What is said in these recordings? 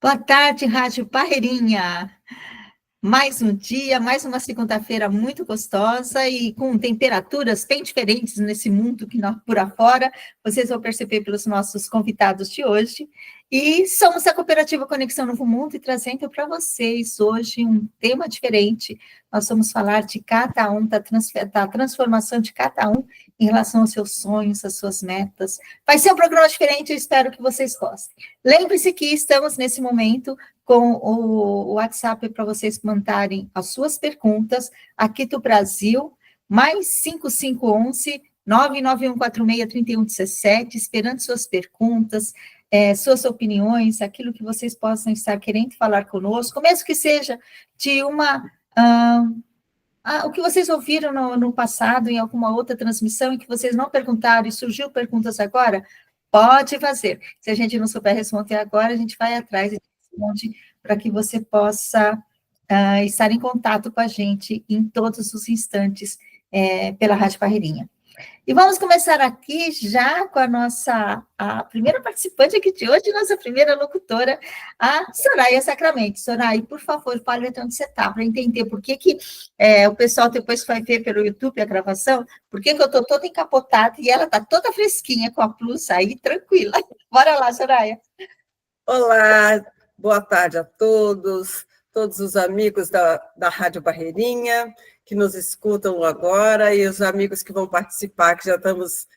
Boa tarde, Rádio Barreirinha. Mais um dia, mais uma segunda-feira muito gostosa e com temperaturas bem diferentes nesse mundo que nós, por afora, vocês vão perceber pelos nossos convidados de hoje. E somos a Cooperativa Conexão Novo Mundo e trazendo para vocês hoje um tema diferente. Nós vamos falar de cada um, da transformação de cada um em relação aos seus sonhos, às suas metas. Vai ser um programa diferente, eu espero que vocês gostem. Lembre-se que estamos nesse momento com o WhatsApp para vocês mandarem as suas perguntas aqui do Brasil, mais 5511 991463117, esperando suas perguntas, suas opiniões, aquilo que vocês possam estar querendo falar conosco, mesmo que seja de o que vocês ouviram no passado, em alguma outra transmissão, e que vocês não perguntaram e surgiu perguntas agora, pode fazer. Se a gente não souber responder agora, a gente vai atrás e responde para que você possa estar em contato com a gente em todos os instantes pela Rádio Barreirinha. E vamos começar aqui já com a primeira participante aqui de hoje, nossa primeira locutora, a Soraya Sacramento. Soraya, por favor, fale onde você está, para entender por que o pessoal depois vai ver pelo YouTube a gravação, por que eu estou toda encapotada e ela está toda fresquinha com a blusa aí, tranquila. Bora lá, Soraya. Olá, boa tarde a todos os amigos da Rádio Barreirinha, que nos escutam agora, e os amigos que vão participar, que já temos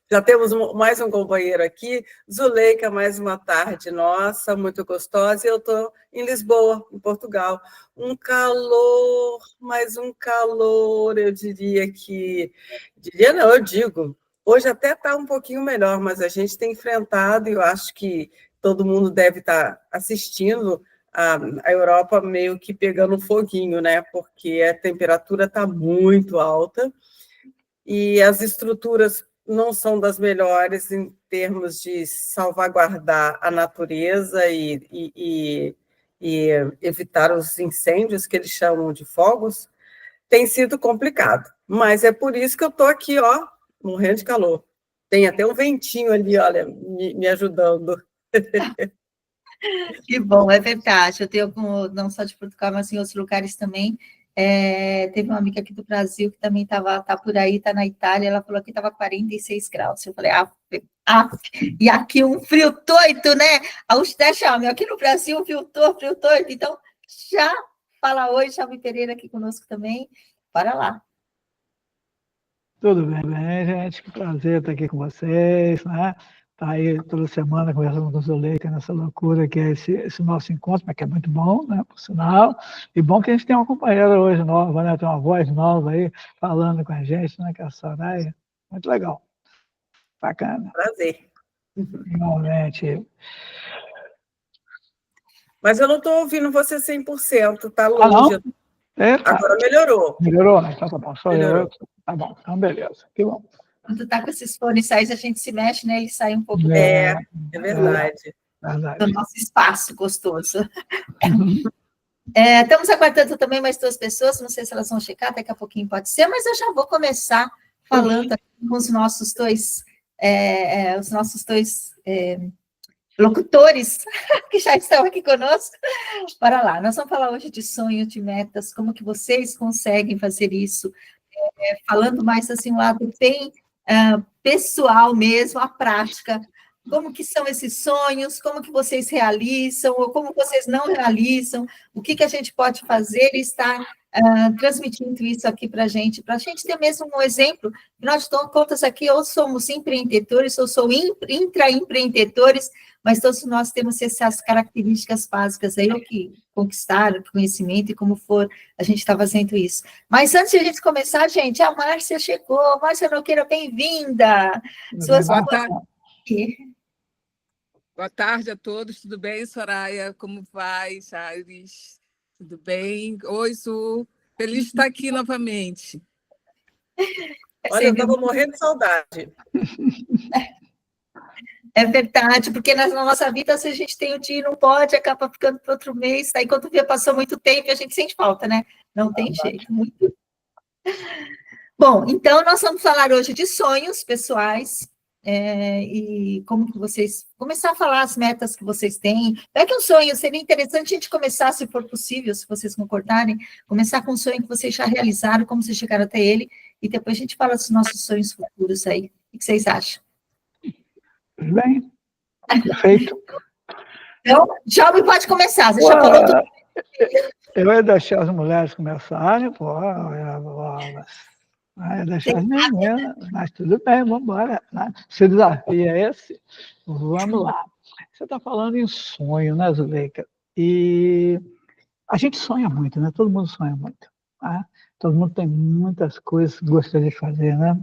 mais um companheiro aqui, Zuleika, mais uma tarde nossa, muito gostosa, e eu estou em Lisboa, em Portugal. Um calor, mais um calor, eu digo, hoje até está um pouquinho melhor, mas a gente tem enfrentado, e eu acho que todo mundo deve estar assistindo, a Europa meio que pegando foguinho, né? Porque a temperatura está muito alta e as estruturas não são das melhores em termos de salvaguardar a natureza e evitar os incêndios, que eles chamam de fogos. Tem sido complicado, mas é por isso que eu estou aqui, ó, morrendo de calor. Tem até um ventinho ali, olha, me ajudando. Que bom, é verdade. Eu tenho, não só de Portugal, mas em outros lugares também. Teve uma amiga aqui do Brasil que também tá por aí, está na Itália, ela falou que estava 46 graus. Eu falei, e aqui um frio doido, né? Aqui no Brasil, um frio doido. Então, já fala oi, Xavi Pereira aqui conosco também. Bora lá. Tudo bem, gente? Que prazer estar aqui com vocês, né? Tá aí toda semana conversando com o Zuleika nessa loucura que é esse nosso encontro, mas que é muito bom, né? Por sinal. E bom que a gente tem uma companheira hoje nova, né? Tem uma voz nova aí falando com a gente, né? Que é a Soraya. Muito legal. Bacana. Prazer. Realmente. Mas eu não estou ouvindo você 100%, tá longe. Agora melhorou. Melhorou? Então tá bom. Só eu. Tá bom, então beleza. Que bom. Quando tá com esses fones aí, a gente se mexe, né? E sai um pouco é verdade. Do nosso espaço gostoso. Estamos aguardando também mais 2 pessoas, não sei se elas vão checar, daqui a pouquinho pode ser, mas eu já vou começar falando com os nossos dois locutores que já estão aqui conosco. Bora lá, nós vamos falar hoje de sonhos, de metas, como que vocês conseguem fazer isso, falando mais assim, um lado bem pessoal mesmo, a prática, como que são esses sonhos, como que vocês realizam, ou como vocês não realizam, o que a gente pode fazer e estar transmitindo isso aqui para a gente ter mesmo um exemplo, nós de contas aqui, ou somos empreendedores, ou sou intraempreendedores, mas todos nós temos essas características básicas aí, o que conquistar, o conhecimento e como for, a gente está fazendo isso. Mas antes de a gente começar, gente, a Márcia chegou. Márcia Nogueira, bem-vinda. Boa tarde. Boa tarde a todos, tudo bem, Soraya? Como vai, Chaves? Tudo bem? Oi, Su. Feliz de estar aqui novamente. Olha, eu estava morrendo de saudade. É verdade, porque na nossa vida, se a gente tem um dia e não pode, acaba ficando para outro mês, aí quando vê, passou muito tempo, a gente sente falta, né? Não tem jeito. Muito. Bom, então nós vamos falar hoje de sonhos pessoais, e como que vocês... Começar a falar as metas que vocês têm. É que um sonho seria interessante a gente começar, se for possível, se vocês concordarem, começar com um sonho que vocês já realizaram, como vocês chegaram até ele, e depois a gente fala dos nossos sonhos futuros aí. O que vocês acham? Bem, perfeito. Então, Djalma pode começar, você já falou tudo. Eu ia deixar as mulheres começarem, ia deixar as meninas, mas tudo bem, vamos embora. Né? Se o desafio é esse, vamos lá. Você está falando em sonho, né, Zuleika? E a gente sonha muito, né? Todo mundo sonha muito. Né? Todo mundo tem muitas coisas que gostaria de fazer, né?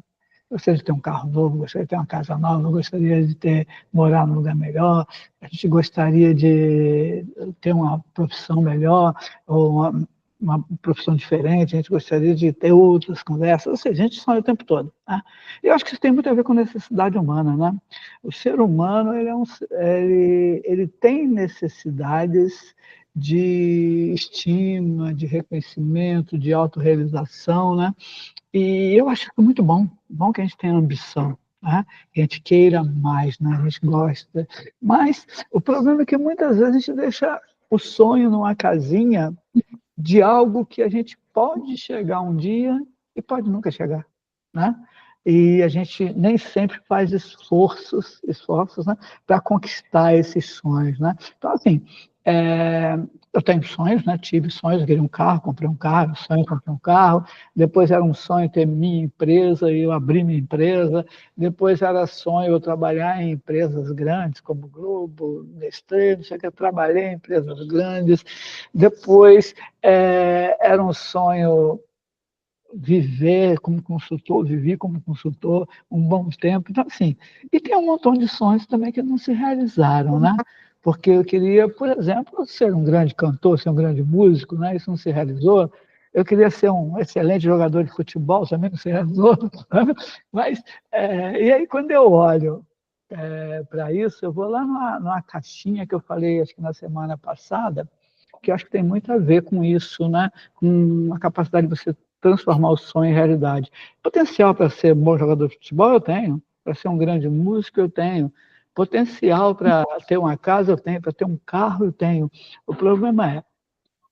Gostaria de ter um carro novo, gostaria de ter uma casa nova, gostaria de morar num lugar melhor, a gente gostaria de ter uma profissão melhor, ou uma profissão diferente, a gente gostaria de ter outras conversas, ou seja, a gente sonha o tempo todo. Né? Eu acho que isso tem muito a ver com necessidade humana. Né? O ser humano ele tem necessidades de estima, de reconhecimento, de autorrealização, né? E eu acho que é muito bom que a gente tenha ambição, né? Que a gente queira mais, né? A gente gosta. Mas o problema é que muitas vezes a gente deixa o sonho numa casinha de algo que a gente pode chegar um dia e pode nunca chegar, né? E a gente nem sempre faz esforços, né, para conquistar esses sonhos, né? Então, assim, eu tenho sonhos, né? Tive sonhos, eu queria um carro, comprei um carro, sonho, comprei um carro. Depois era um sonho ter minha empresa e eu abri minha empresa. Depois era sonho eu trabalhar em empresas grandes, como Globo, Nestlé, não sei o que, eu trabalhei em empresas grandes. Depois era um sonho vivi como consultor um bom tempo. Então, assim, e tem um montão de sonhos também que não se realizaram, né? Porque eu queria, por exemplo, ser um grande cantor, ser um grande músico, né? Isso não se realizou. Eu queria ser um excelente jogador de futebol, também não se realizou. Mas, e aí, quando eu olho para isso, eu vou lá numa caixinha que eu falei, acho que na semana passada, que eu acho que tem muito a ver com isso, né? Com a capacidade de você transformar o sonho em realidade. Potencial para ser bom jogador de futebol eu tenho, para ser um grande músico eu tenho, potencial para ter uma casa eu tenho, para ter um carro eu tenho. O problema é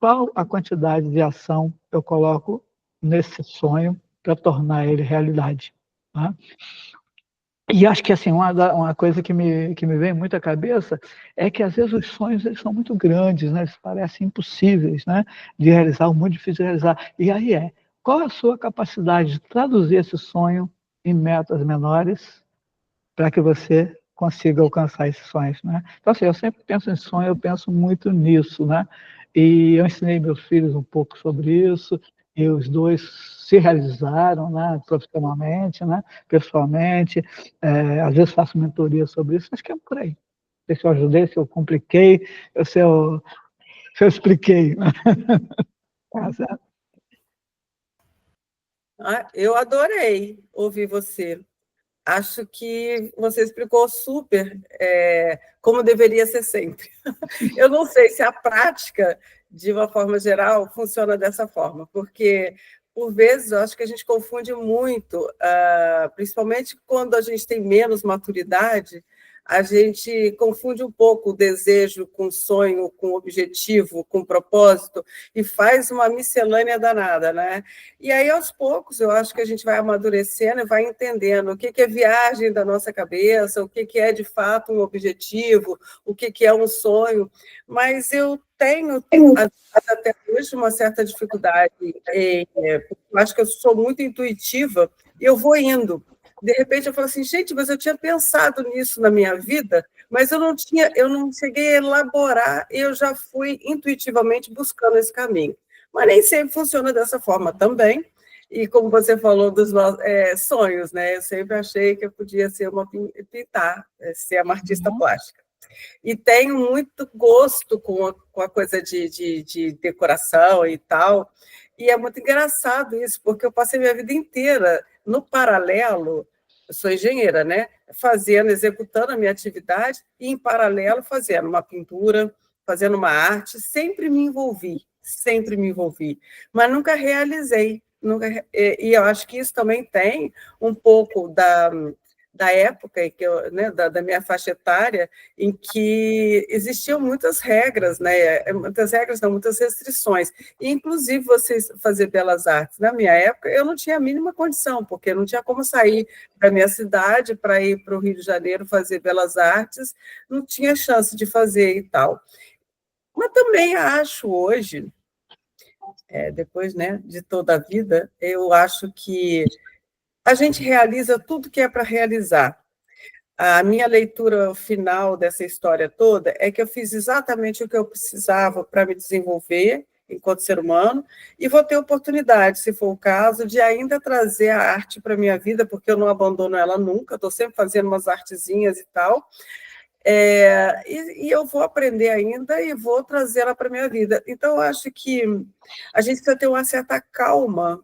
qual a quantidade de ação eu coloco nesse sonho para tornar ele realidade. Tá? E acho que assim, uma coisa que me vem muito à cabeça é que às vezes os sonhos eles são muito grandes, né? Eles parecem impossíveis, né? De realizar, muito difícil de realizar. E aí qual é a sua capacidade de traduzir esse sonho em metas menores para que você consiga alcançar esses sonhos, né? Então assim, eu sempre penso em sonho, eu penso muito nisso, né? E eu ensinei meus filhos um pouco sobre isso, e os dois se realizaram, né, profissionalmente, né, pessoalmente, às vezes faço mentoria sobre isso, acho que é por aí. Não sei se eu ajudei, se eu compliquei, se eu expliquei. Né? Eu adorei ouvir você. Acho que você explicou super como deveria ser sempre. Eu não sei se a prática, de uma forma geral, funciona dessa forma, porque, por vezes, eu acho que a gente confunde muito, principalmente quando a gente tem menos maturidade, a gente confunde um pouco o desejo com sonho, com objetivo, com propósito, e faz uma miscelânea danada, né? E aí, aos poucos, eu acho que a gente vai amadurecendo e vai entendendo o que é viagem da nossa cabeça, o que é, de fato, um objetivo, o que é um sonho. Mas eu tenho, até hoje, uma certa dificuldade, eu acho que eu sou muito intuitiva, e eu vou indo. De repente, eu falo assim, gente, mas eu tinha pensado nisso na minha vida, mas eu não cheguei a elaborar, e eu já fui intuitivamente buscando esse caminho. Mas nem sempre funciona dessa forma também. E como você falou dos sonhos, né? Eu sempre achei que eu podia ser pintar, ser uma artista plástica. E tenho muito gosto com a coisa de decoração e tal. E é muito engraçado isso, porque eu passei minha vida inteira no paralelo, eu sou engenheira, né? Executando a minha atividade e, em paralelo, fazendo uma pintura, fazendo uma arte. Sempre me envolvi, mas nunca realizei. E eu acho que isso também tem um pouco da época em que eu, né, da minha faixa etária, em que existiam muitas regras, né, muitas regras, não, muitas restrições, e inclusive você fazer belas artes. Na minha época, eu não tinha a mínima condição, porque não tinha como sair da minha cidade para ir para o Rio de Janeiro fazer belas artes, não tinha chance de fazer e tal. Mas também acho hoje, depois, né, de toda a vida, eu acho que a gente realiza tudo que é para realizar. A minha leitura final dessa história toda é que eu fiz exatamente o que eu precisava para me desenvolver enquanto ser humano e vou ter oportunidade, se for o caso, de ainda trazer a arte para a minha vida, porque eu não abandono ela nunca, estou sempre fazendo umas artezinhas e tal, e eu vou aprender ainda e vou trazê-la para a minha vida. Então, eu acho que a gente precisa ter uma certa calma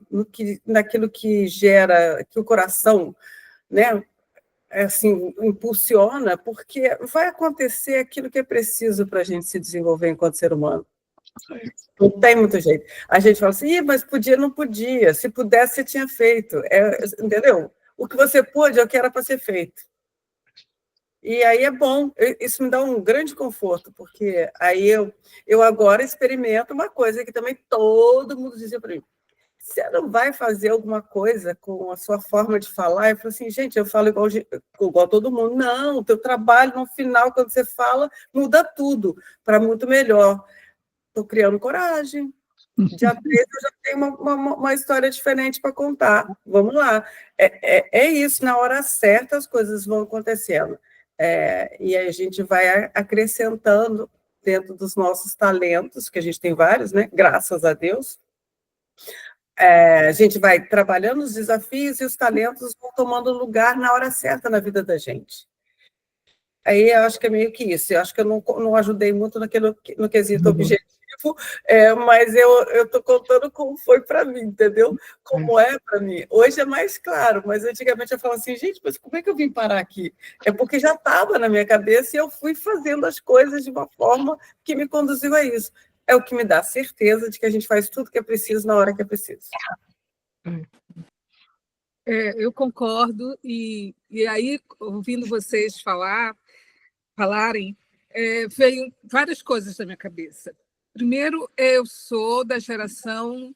naquilo que gera, que o coração, né, assim, impulsiona, porque vai acontecer aquilo que é preciso para a gente se desenvolver enquanto ser humano. Não tem muito jeito. A gente fala assim, mas podia, não podia. Se pudesse, você tinha feito. Entendeu? O que você pôde é o que era para ser feito. E aí é bom, isso me dá um grande conforto, porque aí eu agora experimento uma coisa que também todo mundo dizia para mim, você não vai fazer alguma coisa com a sua forma de falar? Eu falo assim, gente, eu falo igual todo mundo. Não, o teu trabalho, no final, quando você fala, muda tudo, para muito melhor. Estou criando coragem. Dia 13 eu já tenho uma história diferente para contar. Vamos lá. É isso, na hora certa as coisas vão acontecendo. E a gente vai acrescentando dentro dos nossos talentos, que a gente tem vários, né? Graças a Deus. A gente vai trabalhando os desafios e os talentos vão tomando lugar na hora certa na vida da gente. Aí eu acho que é meio que isso. Eu acho que eu não ajudei muito no quesito objetivo, mas eu estou contando como foi para mim, entendeu? Como é para mim. Hoje é mais claro, mas antigamente eu falava assim, gente, mas como é que eu vim parar aqui? É porque já estava na minha cabeça e eu fui fazendo as coisas de uma forma que me conduziu a isso. É o que me dá certeza de que a gente faz tudo que é preciso na hora que é preciso. Eu concordo, e aí, ouvindo vocês falarem, veio várias coisas na minha cabeça. Primeiro, eu sou da geração,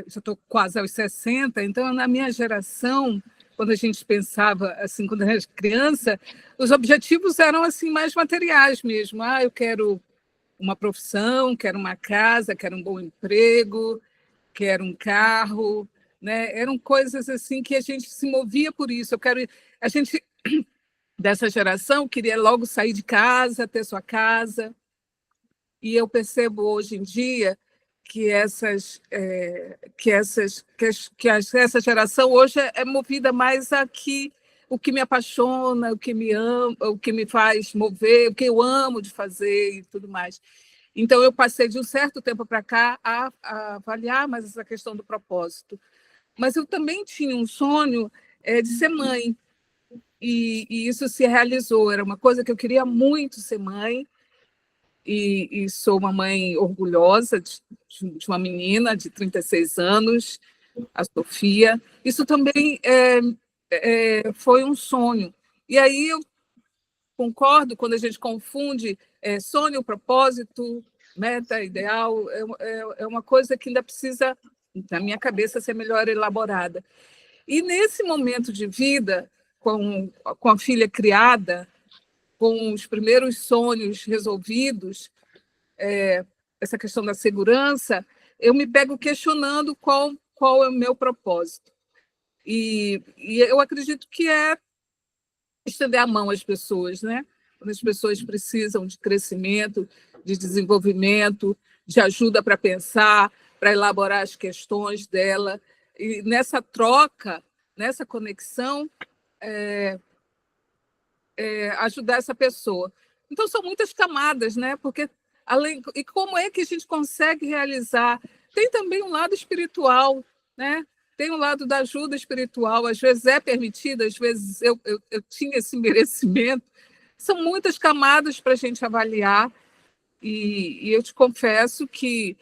já estou quase aos 60, então, na minha geração, quando a gente pensava, assim, quando era criança, os objetivos eram assim mais materiais mesmo. Eu quero uma profissão, quero uma casa, quero um bom emprego, quero um carro, né? Eram coisas assim que a gente se movia por isso. A gente dessa geração queria logo sair de casa, ter sua casa. E eu percebo hoje em dia que essa geração hoje é movida mais aqui o que me apaixona, o que me ama, o que me faz mover, o que eu amo de fazer e tudo mais. Então, eu passei de um certo tempo para cá a avaliar mais essa questão do propósito. Mas eu também tinha um sonho de ser mãe, e isso se realizou. Era uma coisa que eu queria muito ser mãe, e sou uma mãe orgulhosa de uma menina de 36 anos, a Sofia. Isso também foi um sonho. E aí eu concordo quando a gente confunde sonho, propósito, meta, ideal, é uma coisa que ainda precisa, na minha cabeça, ser melhor elaborada. E nesse momento de vida, com a filha criada, com os primeiros sonhos resolvidos, essa questão da segurança, eu me pego questionando qual é o meu propósito. E eu acredito que é estender a mão às pessoas, né? Quando as pessoas precisam de crescimento, de desenvolvimento, de ajuda para pensar, para elaborar as questões dela. E nessa troca, nessa conexão, ajudar essa pessoa. Então, são muitas camadas, né? Porque e como é que a gente consegue realizar? Tem também um lado espiritual, né? Tem um lado da ajuda espiritual, às vezes é permitida, às vezes eu tinha esse merecimento. São muitas camadas para a gente avaliar, e eu te confesso que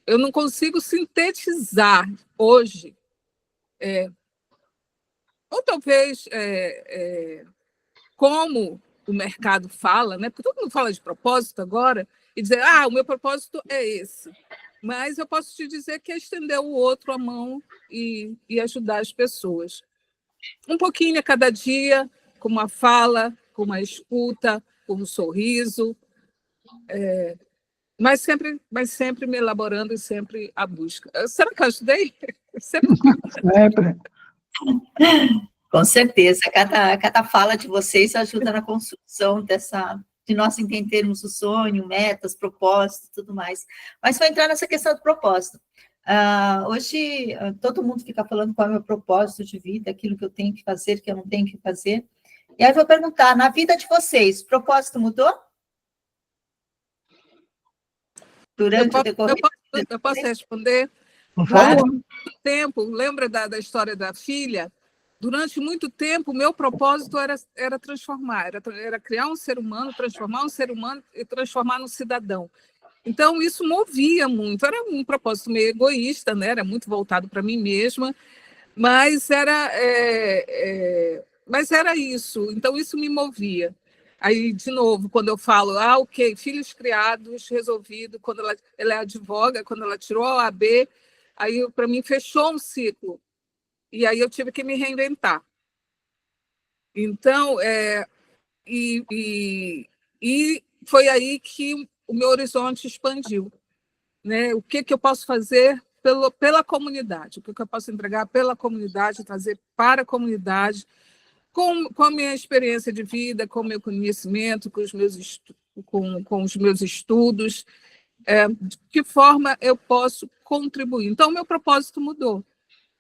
eu não consigo sintetizar hoje ou talvez como o mercado fala, né? Porque todo mundo fala de propósito agora, e dizer, o meu propósito é esse. Mas eu posso te dizer que é estender o outro a mão e ajudar as pessoas. Um pouquinho a cada dia, com uma fala, com uma escuta, com um sorriso, mas sempre me elaborando e sempre a busca. Será que eu ajudei? Sempre. Com certeza, cada fala de vocês ajuda na construção de nós entendermos o sonho, metas, propósitos e tudo mais. Mas vou entrar nessa questão do propósito. Hoje, todo mundo fica falando qual é o meu propósito de vida, aquilo que eu tenho que fazer, que eu não tenho que fazer. E aí eu vou perguntar, na vida de vocês, o propósito mudou? Durante o decorrer? Eu posso responder? Por favor. Durante muito tempo, lembra da história da filha? Durante muito tempo, o meu propósito era transformar, era criar um ser humano, transformar um ser humano e transformar num cidadão. Então, isso movia muito. Era um propósito meio egoísta, né? Era muito voltado para mim mesma, mas era isso. Então, isso me movia. Aí, de novo, quando eu falo, ok, filhos criados, resolvido, quando ela é advoga, quando ela tirou a OAB, aí, para mim, fechou um ciclo. E aí eu tive que me reinventar. Então, e foi aí que o meu horizonte expandiu. Né? O que eu posso fazer pela comunidade? O que eu posso entregar pela comunidade, trazer para a comunidade, com a minha experiência de vida, com o meu conhecimento, com os meus estudos, de que forma eu posso contribuir. Então, o meu propósito mudou.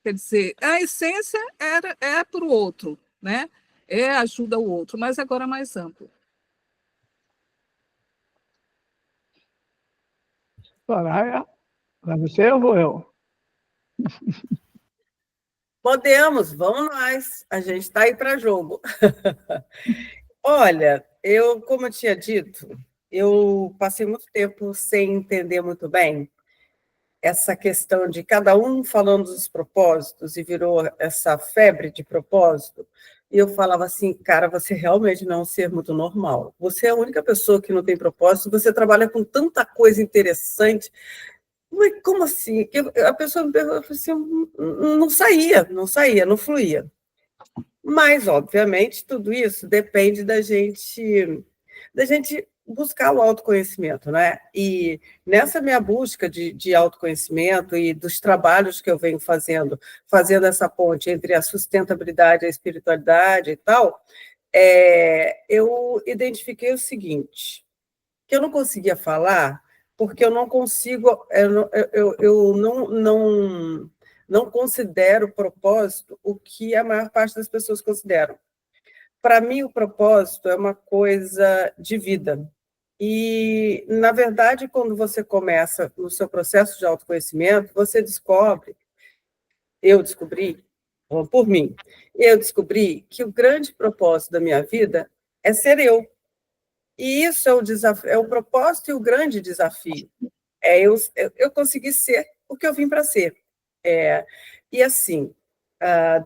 Quer dizer, a essência é para o outro, né? Ajuda o outro, mas agora é mais amplo. Soraya, vai você ou vou eu? Podemos, vamos nós. A gente está aí para jogo. Olha, como eu tinha dito, eu passei muito tempo sem entender muito bem essa questão de cada um falando dos propósitos e virou essa febre de propósito. E eu falava assim, cara, você realmente não é um ser muito normal. Você é a única pessoa que não tem propósito, você trabalha com tanta coisa interessante. Como assim? A pessoa me perguntou assim, não saía, não fluía. Mas, obviamente, tudo isso depende da gente buscar o autoconhecimento, né? E nessa minha busca de autoconhecimento e dos trabalhos que eu venho fazendo essa ponte entre a sustentabilidade, a espiritualidade e tal, eu identifiquei o seguinte, que eu não conseguia falar porque eu não consigo, eu não considero propósito o que a maior parte das pessoas consideram. Para mim, o propósito é uma coisa de vida. E, na verdade, quando você começa no seu processo de autoconhecimento, você descobre, eu descobri que o grande propósito da minha vida é ser eu. E isso é o desafio, é o propósito e o grande desafio. Eu conseguir ser o que eu vim para ser. E assim,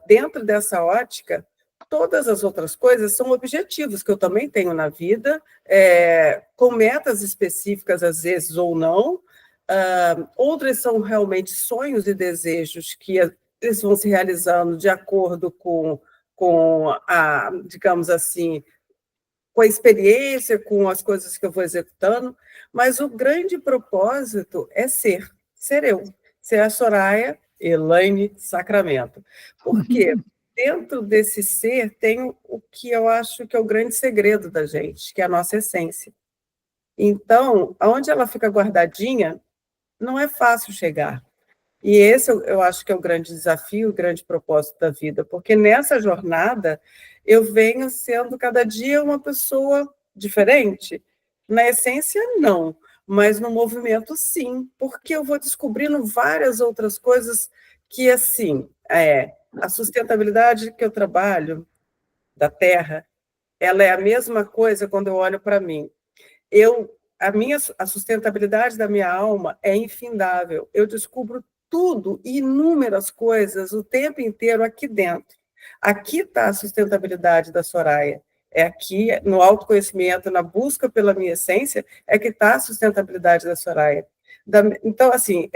dentro dessa ótica, todas as outras coisas são objetivos que eu também tenho na vida, com metas específicas, às vezes, ou não. Outras são realmente sonhos e desejos que eles vão se realizando de acordo com digamos assim, com a experiência, com as coisas que eu vou executando, mas o grande propósito é ser eu, ser a Soraya Elaine Sacramento. Por quê? Dentro desse ser tem o que eu acho que é o grande segredo da gente, que é a nossa essência. Então, onde ela fica guardadinha, não é fácil chegar. E esse eu acho que é o grande desafio, o grande propósito da vida, porque nessa jornada eu venho sendo cada dia uma pessoa diferente. Na essência, não, mas no movimento, sim, porque eu vou descobrindo várias outras coisas que, assim, a sustentabilidade que eu trabalho da Terra, ela é a mesma coisa quando eu olho para mim. A sustentabilidade da minha alma é infindável. Eu descubro tudo, inúmeras coisas, o tempo inteiro aqui dentro. Aqui está a sustentabilidade da Soraya. É aqui, no autoconhecimento, na busca pela minha essência, é que está a sustentabilidade da Soraya. Então, assim,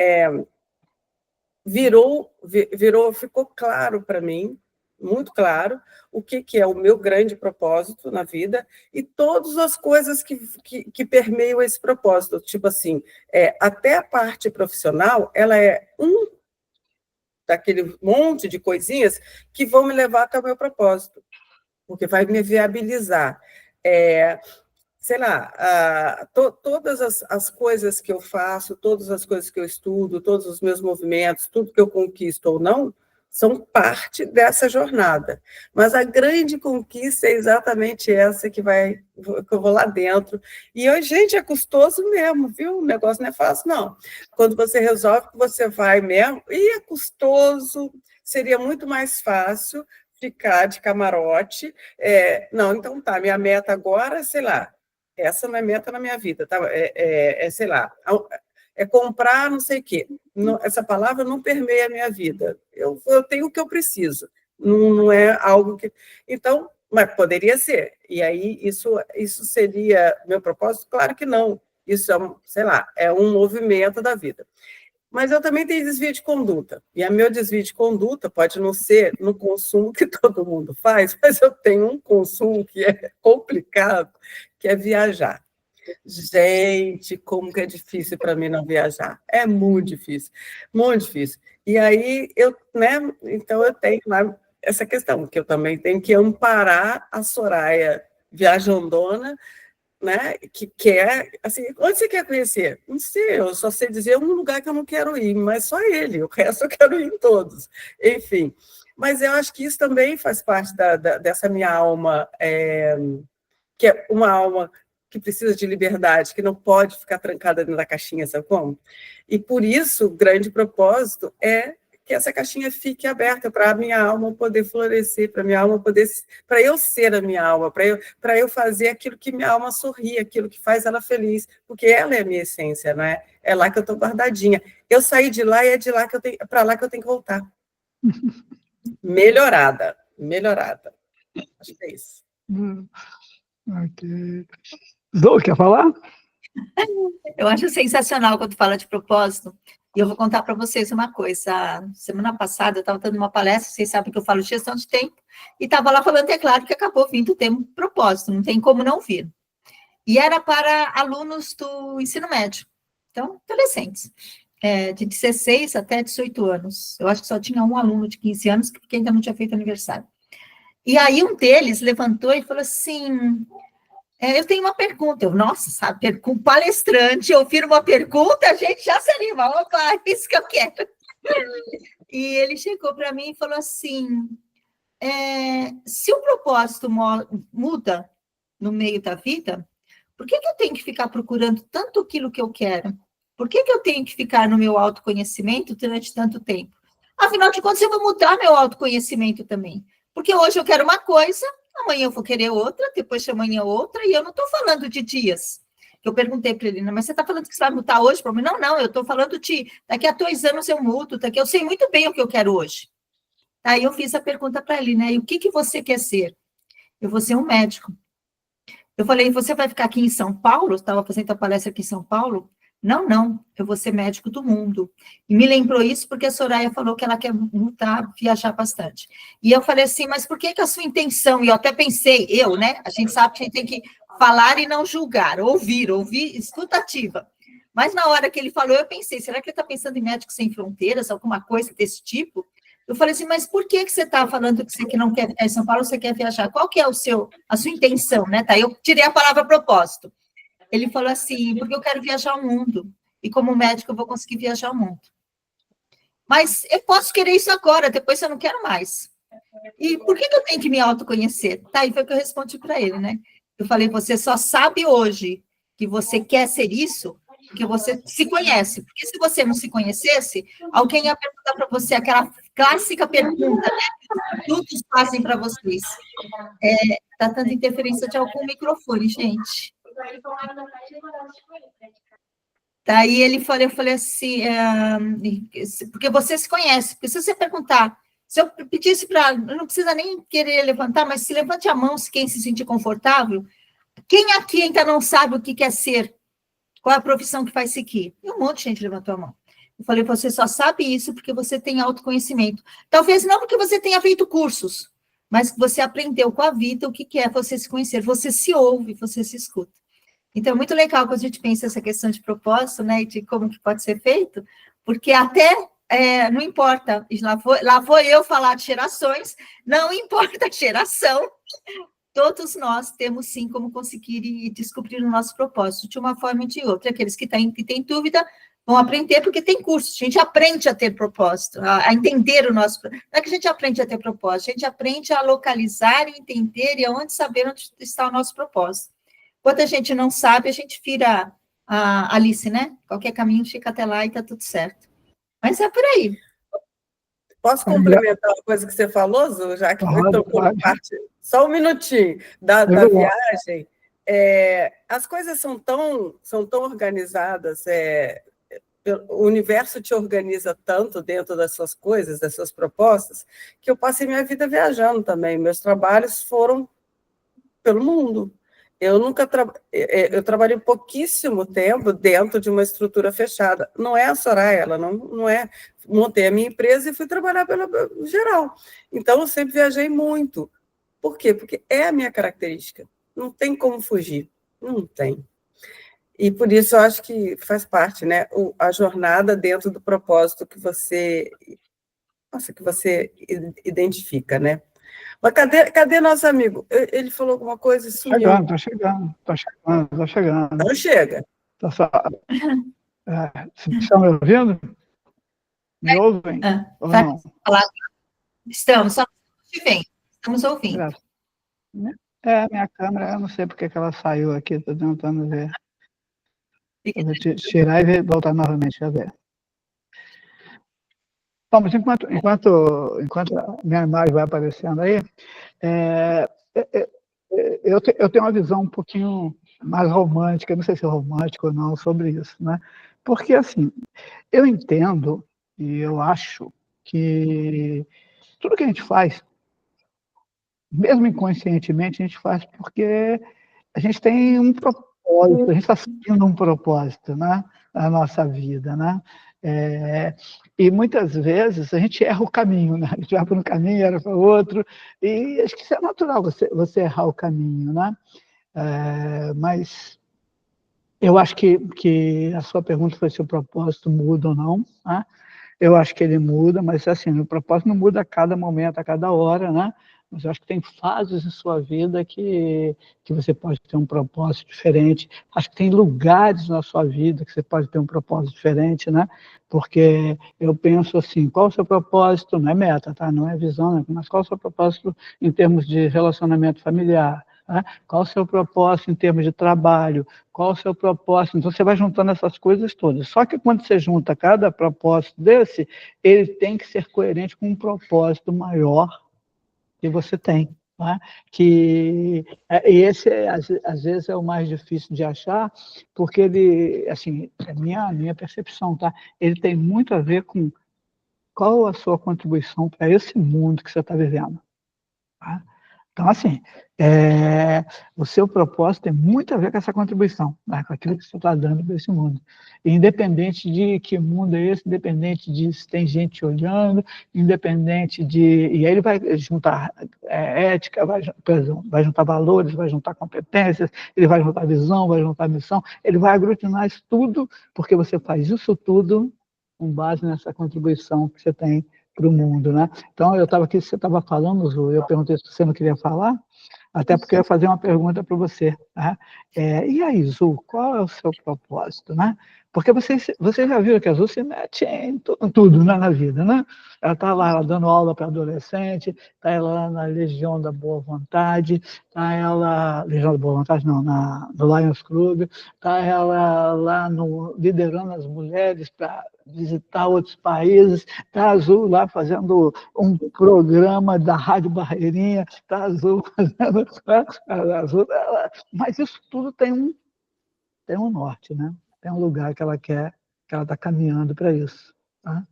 ficou claro para mim, muito claro, o que é o meu grande propósito na vida e todas as coisas que permeiam esse propósito. Tipo assim, até a parte profissional, ela é daquele monte de coisinhas que vão me levar até o meu propósito, porque vai me viabilizar. Sei lá, todas as coisas que eu faço, todas as coisas que eu estudo, todos os meus movimentos, tudo que eu conquisto ou não, são parte dessa jornada. Mas a grande conquista é exatamente essa que eu vou lá dentro. E hoje, gente, é custoso mesmo, viu? O negócio não é fácil, não. Quando você resolve que você vai mesmo, e é custoso, seria muito mais fácil ficar de camarote. Não, então tá, minha meta agora, sei lá, essa não é meta na minha vida, tá? Sei lá, comprar não sei o quê. Essa palavra não permeia a minha vida. Eu tenho o que eu preciso. Não é algo que... Então, mas poderia ser. E aí, isso seria meu propósito? Claro que não. Isso sei lá, é um movimento da vida. Mas eu também tenho desvio de conduta. E o meu desvio de conduta pode não ser no consumo que todo mundo faz, mas eu tenho um consumo que é complicado, que é viajar. Gente, como que é difícil para mim não viajar. É muito difícil, muito difícil. E aí, então eu tenho essa questão, que eu também tenho que amparar a Soraya viajandona, né, que quer, assim, onde você quer conhecer? Não sei, eu só sei dizer um lugar que eu não quero ir, mas só ele, o resto eu quero ir em todos. Enfim, mas eu acho que isso também faz parte dessa minha alma, que é uma alma que precisa de liberdade, que não pode ficar trancada dentro da caixinha, sabe como? E por isso, o grande propósito é que essa caixinha fique aberta para a minha alma poder florescer, para eu ser a minha alma, para eu fazer aquilo que minha alma sorri, aquilo que faz ela feliz, porque ela é a minha essência, não é? É lá que eu estou guardadinha. Eu saí de lá e é de lá para lá que eu tenho que voltar. Melhorada. Acho que é isso. Ok. Zou, quer falar? Eu acho sensacional quando fala de propósito. E eu vou contar para vocês uma coisa. Semana passada eu estava dando uma palestra, vocês sabem que eu falo gestão de tempo, e estava lá falando, é claro que acabou vindo o termo propósito, não tem como não vir. E era para alunos do ensino médio, então, adolescentes, de 16 até 18 anos. Eu acho que só tinha um aluno de 15 anos, porque ainda não tinha feito aniversário. E aí um deles levantou e falou assim... eu tenho uma pergunta. Nossa, sabe, com palestrante, ouvir uma pergunta, a gente já se anima. Opa, é isso que eu quero. E ele chegou para mim e falou assim, se o propósito muda no meio da vida, por que eu tenho que ficar procurando tanto aquilo que eu quero? Por que eu tenho que ficar no meu autoconhecimento durante tanto tempo? Afinal de contas, eu vou mudar meu autoconhecimento também. Porque hoje eu quero uma coisa, amanhã eu vou querer outra, depois de amanhã outra, e eu não estou falando de dias. Eu perguntei para ele, mas você está falando que você vai mudar hoje para mim? Não, eu estou falando de daqui a 2 anos eu mudo, eu sei muito bem o que eu quero hoje. Aí eu fiz a pergunta para ele, né? E o que você quer ser? Eu vou ser um médico. Eu falei, você vai ficar aqui em São Paulo? Estava fazendo a palestra aqui em São Paulo? Não, eu vou ser médico do mundo. E me lembrou isso porque a Soraya falou que ela quer voltar, viajar bastante. E eu falei assim, mas por que a sua intenção? E eu até pensei, né? A gente sabe que a gente tem que falar e não julgar, ouvir, escutativa. Mas na hora que ele falou, eu pensei, será que ele está pensando em Médicos Sem Fronteiras, alguma coisa desse tipo? Eu falei assim, mas por que você está falando que você não quer ficar em São Paulo, você quer viajar? Qual que é a sua intenção, né? Tá, eu tirei a palavra propósito. Ele falou assim, porque eu quero viajar o mundo, e como médico eu vou conseguir viajar o mundo. Mas eu posso querer isso agora, depois eu não quero mais. E por que eu tenho que me autoconhecer? Tá, e foi o que eu respondi para ele, né? Eu falei, você só sabe hoje que você quer ser isso, porque você se conhece. Porque se você não se conhecesse, alguém ia perguntar para você aquela clássica pergunta, né? Que todos fazem para vocês. Está tendo interferência de algum microfone, gente. Daí eu falei assim, porque você se conhece, porque se você perguntar Se eu pedisse para... Não precisa nem querer levantar, mas se levante a mão, se quem se sentir confortável. Quem aqui ainda não sabe o que quer ser? Qual é a profissão que faz seguir? E um monte de gente levantou a mão. Eu falei, você só sabe isso porque você tem autoconhecimento. Talvez não porque você tenha feito cursos, mas que você aprendeu com a vida o que é você se conhecer. Você se ouve, você se escuta. Então, é muito legal quando a gente pensa essa questão de propósito, né, e de como que pode ser feito, porque até, não importa, lá vou eu falar de gerações, não importa a geração, todos nós temos, sim, como conseguir e descobrir o nosso propósito, de uma forma ou de outra. Aqueles que têm dúvida vão aprender, porque tem curso, a gente aprende a ter propósito, a entender o nosso... Não é que a gente aprende a ter propósito, a gente aprende a localizar e entender e aonde saber onde está o nosso propósito. Quando a gente não sabe, a gente vira a Alice, né? Qualquer caminho fica até lá e está tudo certo. Mas é por aí. Posso complementar uma coisa que você falou, Zu, já que foi tocando parte, só um minutinho, da viagem. As coisas são tão organizadas, o universo te organiza tanto dentro das suas coisas, das suas propostas, que eu passei minha vida viajando também. Meus trabalhos foram pelo mundo. Eu trabalhei pouquíssimo tempo dentro de uma estrutura fechada. Não é a Soraya, ela não é. Montei a minha empresa e fui trabalhar pela geral. Então, eu sempre viajei muito. Por quê? Porque é a minha característica. Não tem como fugir. Não tem. E por isso eu acho que faz parte, né? A jornada dentro do propósito que você identifica, né? Mas cadê nosso amigo? Ele falou alguma coisa e sumiu. Estou chegando. Então chega. Vocês estão me ouvindo? Me ouvem? Ou não? Estamos, só te vendo. Estamos ouvindo. Minha câmera, eu não sei porque que ela saiu aqui, estou tentando ver. Vou tirar e voltar novamente, a ver. Bom, mas enquanto a minha imagem vai aparecendo aí, eu tenho uma visão um pouquinho mais romântica, não sei se é romântica ou não, sobre isso, né? Porque, assim, eu entendo e eu acho que tudo que a gente faz, mesmo inconscientemente, a gente faz porque a gente tem um propósito, a gente está seguindo um propósito, né, na nossa vida, né? E muitas vezes a gente erra o caminho, né? A gente vai para um caminho, erra para outro, e acho que isso é natural, você errar o caminho, né? Mas eu acho que a sua pergunta foi se o propósito muda ou não, né? Eu acho que ele muda, mas assim, o propósito não muda a cada momento, a cada hora, né? Mas eu acho que tem fases em sua vida que você pode ter um propósito diferente. Acho que tem lugares na sua vida que você pode ter um propósito diferente, né? Porque eu penso assim, qual o seu propósito? Não é meta, tá? Não é visão, né? Mas qual o seu propósito em termos de relacionamento familiar? Né? Qual o seu propósito em termos de trabalho? Qual o seu propósito? Então, você vai juntando essas coisas todas. Só que quando você junta cada propósito desse, ele tem que ser coerente com um propósito maior que você tem. Né? E esse, às vezes, é o mais difícil de achar, porque ele, assim, é minha percepção, tá? Ele tem muito a ver com qual a sua contribuição para esse mundo que você está vivendo. Tá? Então, assim, o seu propósito tem muito a ver com essa contribuição, né, com aquilo que você está dando para esse mundo. Independente de que mundo é esse, independente de se tem gente olhando, independente de... E aí ele vai juntar ética, vai juntar valores, vai juntar competências, ele vai juntar visão, vai juntar missão, ele vai aglutinar isso tudo, porque você faz isso tudo com base nessa contribuição que você tem para o mundo, né? Então, eu estava aqui, você estava falando, Zu, eu perguntei se você não queria falar, até porque eu ia fazer uma pergunta para você. Tá? E aí, Zu, qual é o seu propósito, né? Porque você já viu que a Zu se mete em tudo, né, na vida, né? Ela está lá dando aula para adolescente, está ela lá na Legião da Boa Vontade, está ela... Legião da Boa Vontade, não, no Lions Club, está ela lá liderando as mulheres para visitar outros países, está a Zu lá fazendo um programa da Rádio Barreirinha, está a Zu fazendo... Mas isso tudo tem um norte, né? Tem um lugar que ela quer, que ela está caminhando para isso. Tá?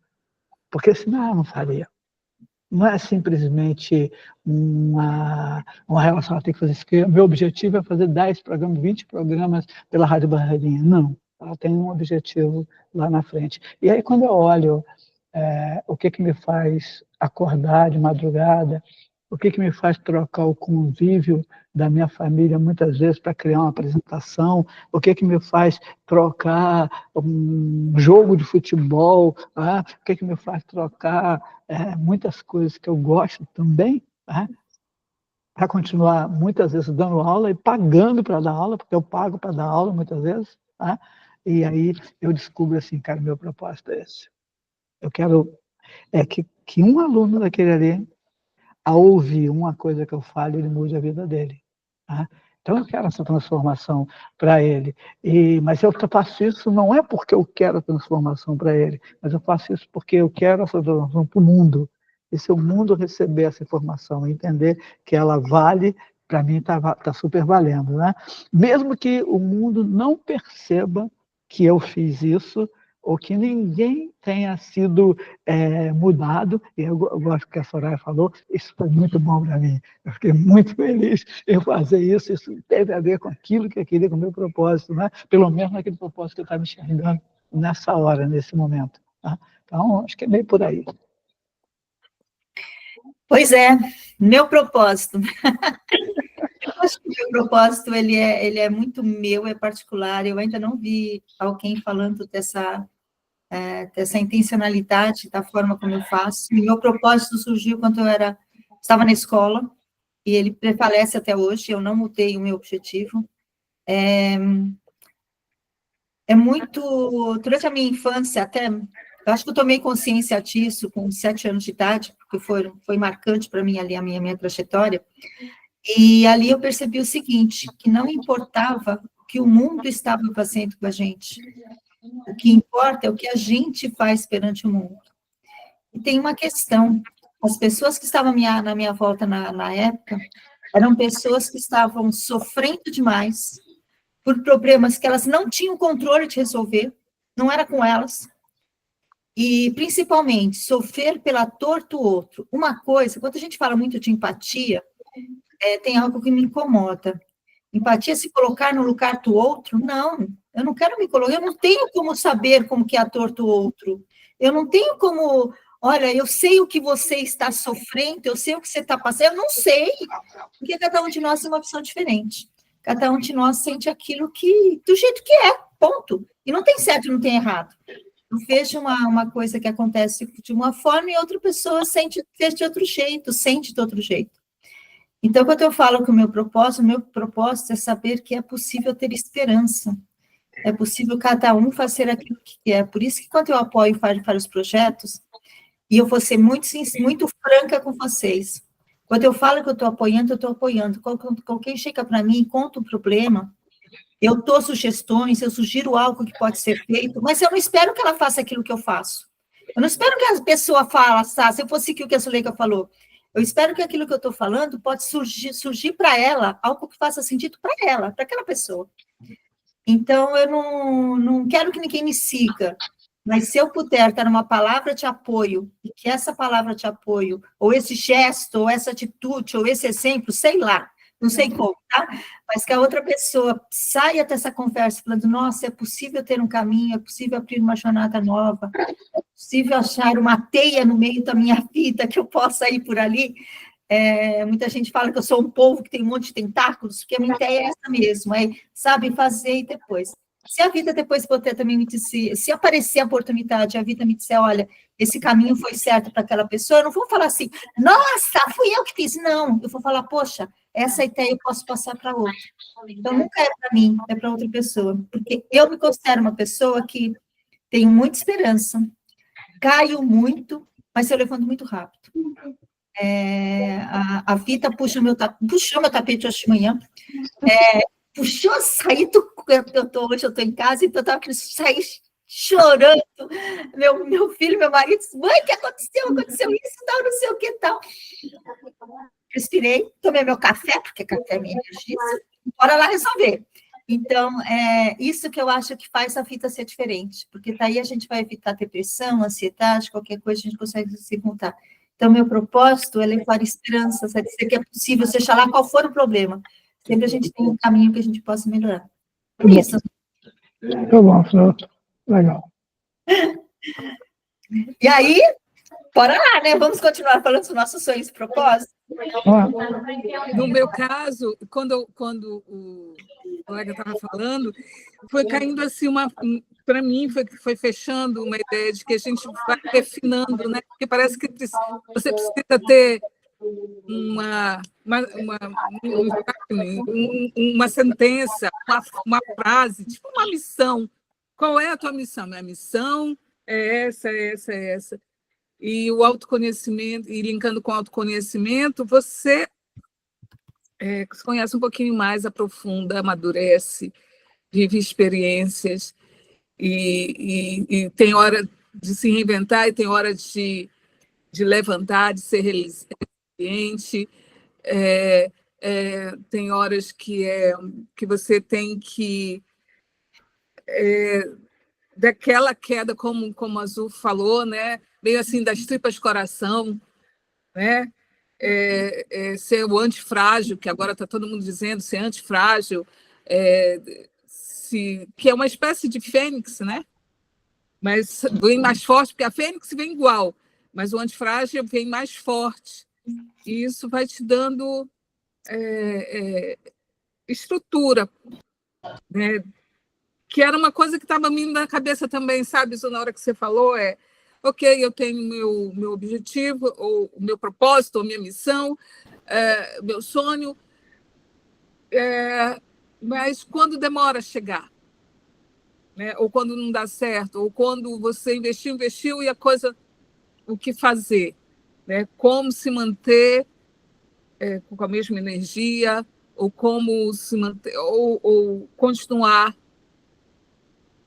Porque senão ela não faria. não é simplesmente uma relação, ela tem que fazer isso. Meu objetivo é fazer 10 programas, 20 programas pela Rádio Barreirinha. Não, ela tem um objetivo lá na frente. E aí, quando eu olho o que me faz acordar de madrugada, o que me faz trocar o convívio da minha família, muitas vezes, para criar uma apresentação, o que me faz trocar um jogo de futebol, o que me faz trocar muitas coisas que eu gosto também, para continuar, muitas vezes, dando aula e pagando para dar aula, porque eu pago para dar aula, muitas vezes, e aí eu descubro assim, cara, meu propósito é esse. Eu quero que um aluno daquele ali, ao ouvir uma coisa que eu falo, ele mude a vida dele. Então, eu quero essa transformação para ele. Mas eu faço isso não é porque eu quero a transformação para ele, mas eu faço isso porque eu quero essa transformação para o mundo. E se o mundo receber essa informação e entender que ela vale, para mim está super valendo. Né? Mesmo que o mundo não perceba que eu fiz isso, ou que ninguém tenha sido mudado, e eu gosto do que a Soraya falou, isso foi muito bom para mim. Eu fiquei muito feliz em fazer isso teve a ver com aquilo que eu queria, com o meu propósito, né? Pelo menos naquele propósito que eu estava enxergando nessa hora, nesse momento. Tá? Então, acho que é meio por aí. Pois é, meu propósito. Eu acho que o meu propósito ele é muito meu, é particular. Eu ainda não vi alguém falando dessa intencionalidade da forma como eu faço. E meu propósito surgiu quando eu estava na escola, e ele prevalece até hoje, eu não mudei o meu objetivo. Durante a minha infância, até, eu acho que eu tomei consciência disso com 7 anos de idade, porque foi marcante para mim ali a minha trajetória, e ali eu percebi o seguinte, que não importava o que o mundo estava fazendo com a gente, o que importa é o que a gente faz perante o mundo. E tem uma questão, as pessoas que estavam na minha volta na época, eram pessoas que estavam sofrendo demais por problemas que elas não tinham controle de resolver, não era com elas, e principalmente sofrer pela dor do outro. Uma coisa, quando a gente fala muito de empatia, tem algo que me incomoda. Empatia é se colocar no lugar do outro? Não, eu não quero me colocar, eu não tenho como saber como que é a dor do outro. Eu não tenho como, olha, eu sei o que você está sofrendo, eu sei o que você está passando, eu não sei, porque cada um de nós tem uma opção diferente. Cada um de nós sente aquilo do jeito que é, ponto. E não tem certo e não tem errado. Eu vejo uma coisa que acontece de uma forma e outra pessoa sente de outro jeito, sente de outro jeito. Então, quando eu falo que o meu propósito é saber que é possível ter esperança, é possível cada um fazer aquilo que quer. Por isso que quando eu apoio para os projetos, e eu vou ser muito franca com vocês, quando eu falo que eu estou apoiando, qualquer chega para mim e conta um problema, eu dou sugestões, eu sugiro algo que pode ser feito, mas eu não espero que ela faça aquilo que eu faço. Eu não espero que a pessoa faça, se eu fosse aquilo que a Suleika falou, eu espero que aquilo que eu estou falando pode surgir para ela, algo que faça sentido para ela, para aquela pessoa. Então, eu não quero que ninguém me siga, mas se eu puder dar uma palavra de apoio, e que essa palavra de apoio, ou esse gesto, ou essa atitude, ou esse exemplo, sei lá, não sei como, tá? Mas que a outra pessoa saia dessa conversa falando, nossa, é possível ter um caminho, é possível abrir uma jornada nova, é possível achar uma teia no meio da minha vida que eu possa ir por ali. Muita gente fala que eu sou um polvo que tem um monte de tentáculos, porque a minha ideia é essa mesmo, sabe, fazer e depois. Se a vida depois puder também me dizer, se aparecer a oportunidade, a vida me disser, olha, esse caminho foi certo para aquela pessoa, eu não vou falar assim, nossa, fui eu que fiz. Não, eu vou falar, poxa, essa ideia eu posso passar para outra. Então, nunca é para mim, é para outra pessoa. Porque eu me considero uma pessoa que tenho muita esperança, caio muito, mas eu levanto muito rápido. A vida puxou meu tapete hoje de manhã, puxou, saí hoje eu estou em casa, então eu estava querendo sair chorando, meu filho, meu marido, mãe, o que aconteceu? Aconteceu isso, tal, não sei o que, tal. Respirei, tomei meu café, porque café é minha energia, bora lá resolver. Então, isso que eu acho que faz a vida ser diferente, porque daí a gente vai evitar depressão, ansiedade, qualquer coisa, a gente consegue se contar. Então, meu propósito é levar esperança, é dizer que é possível, seja lá qual for o problema. Sempre a gente tem um caminho que a gente possa melhorar. É isso. Tá bom, Flor. Legal. E aí, bora lá, né? Vamos continuar falando dos nossos sonhos e propósitos? No meu caso, quando o colega estava falando, foi caindo assim para mim foi fechando uma ideia de que a gente vai refinando, né? Porque parece que você precisa ter uma sentença, uma frase, tipo uma missão. Qual é a tua missão? Minha missão é essa, é essa, é essa. E o autoconhecimento, e linkando com o autoconhecimento, você se conhece um pouquinho mais, aprofunda, amadurece, vive experiências, e tem hora de se reinventar, e tem hora de levantar, de ser resiliente, tem horas que você tem que daquela queda, como a Azul falou, né? Meio assim, das tripas coração, né? Ser o antifrágil, que agora está todo mundo dizendo, ser antifrágil, que é uma espécie de fênix, né? Mas vem mais forte, porque a fênix vem igual, mas o antifrágil vem mais forte. E isso vai te dando estrutura, né? Que era uma coisa que estava me na cabeça também, sabe? Isso na hora que você falou, ok, eu tenho meu objetivo, ou o meu propósito, ou minha missão, meu sonho, mas quando demora a chegar, né? Ou quando não dá certo, ou quando você investiu e a coisa, o que fazer, né? Como se manter com a mesma energia, ou como se manter, ou continuar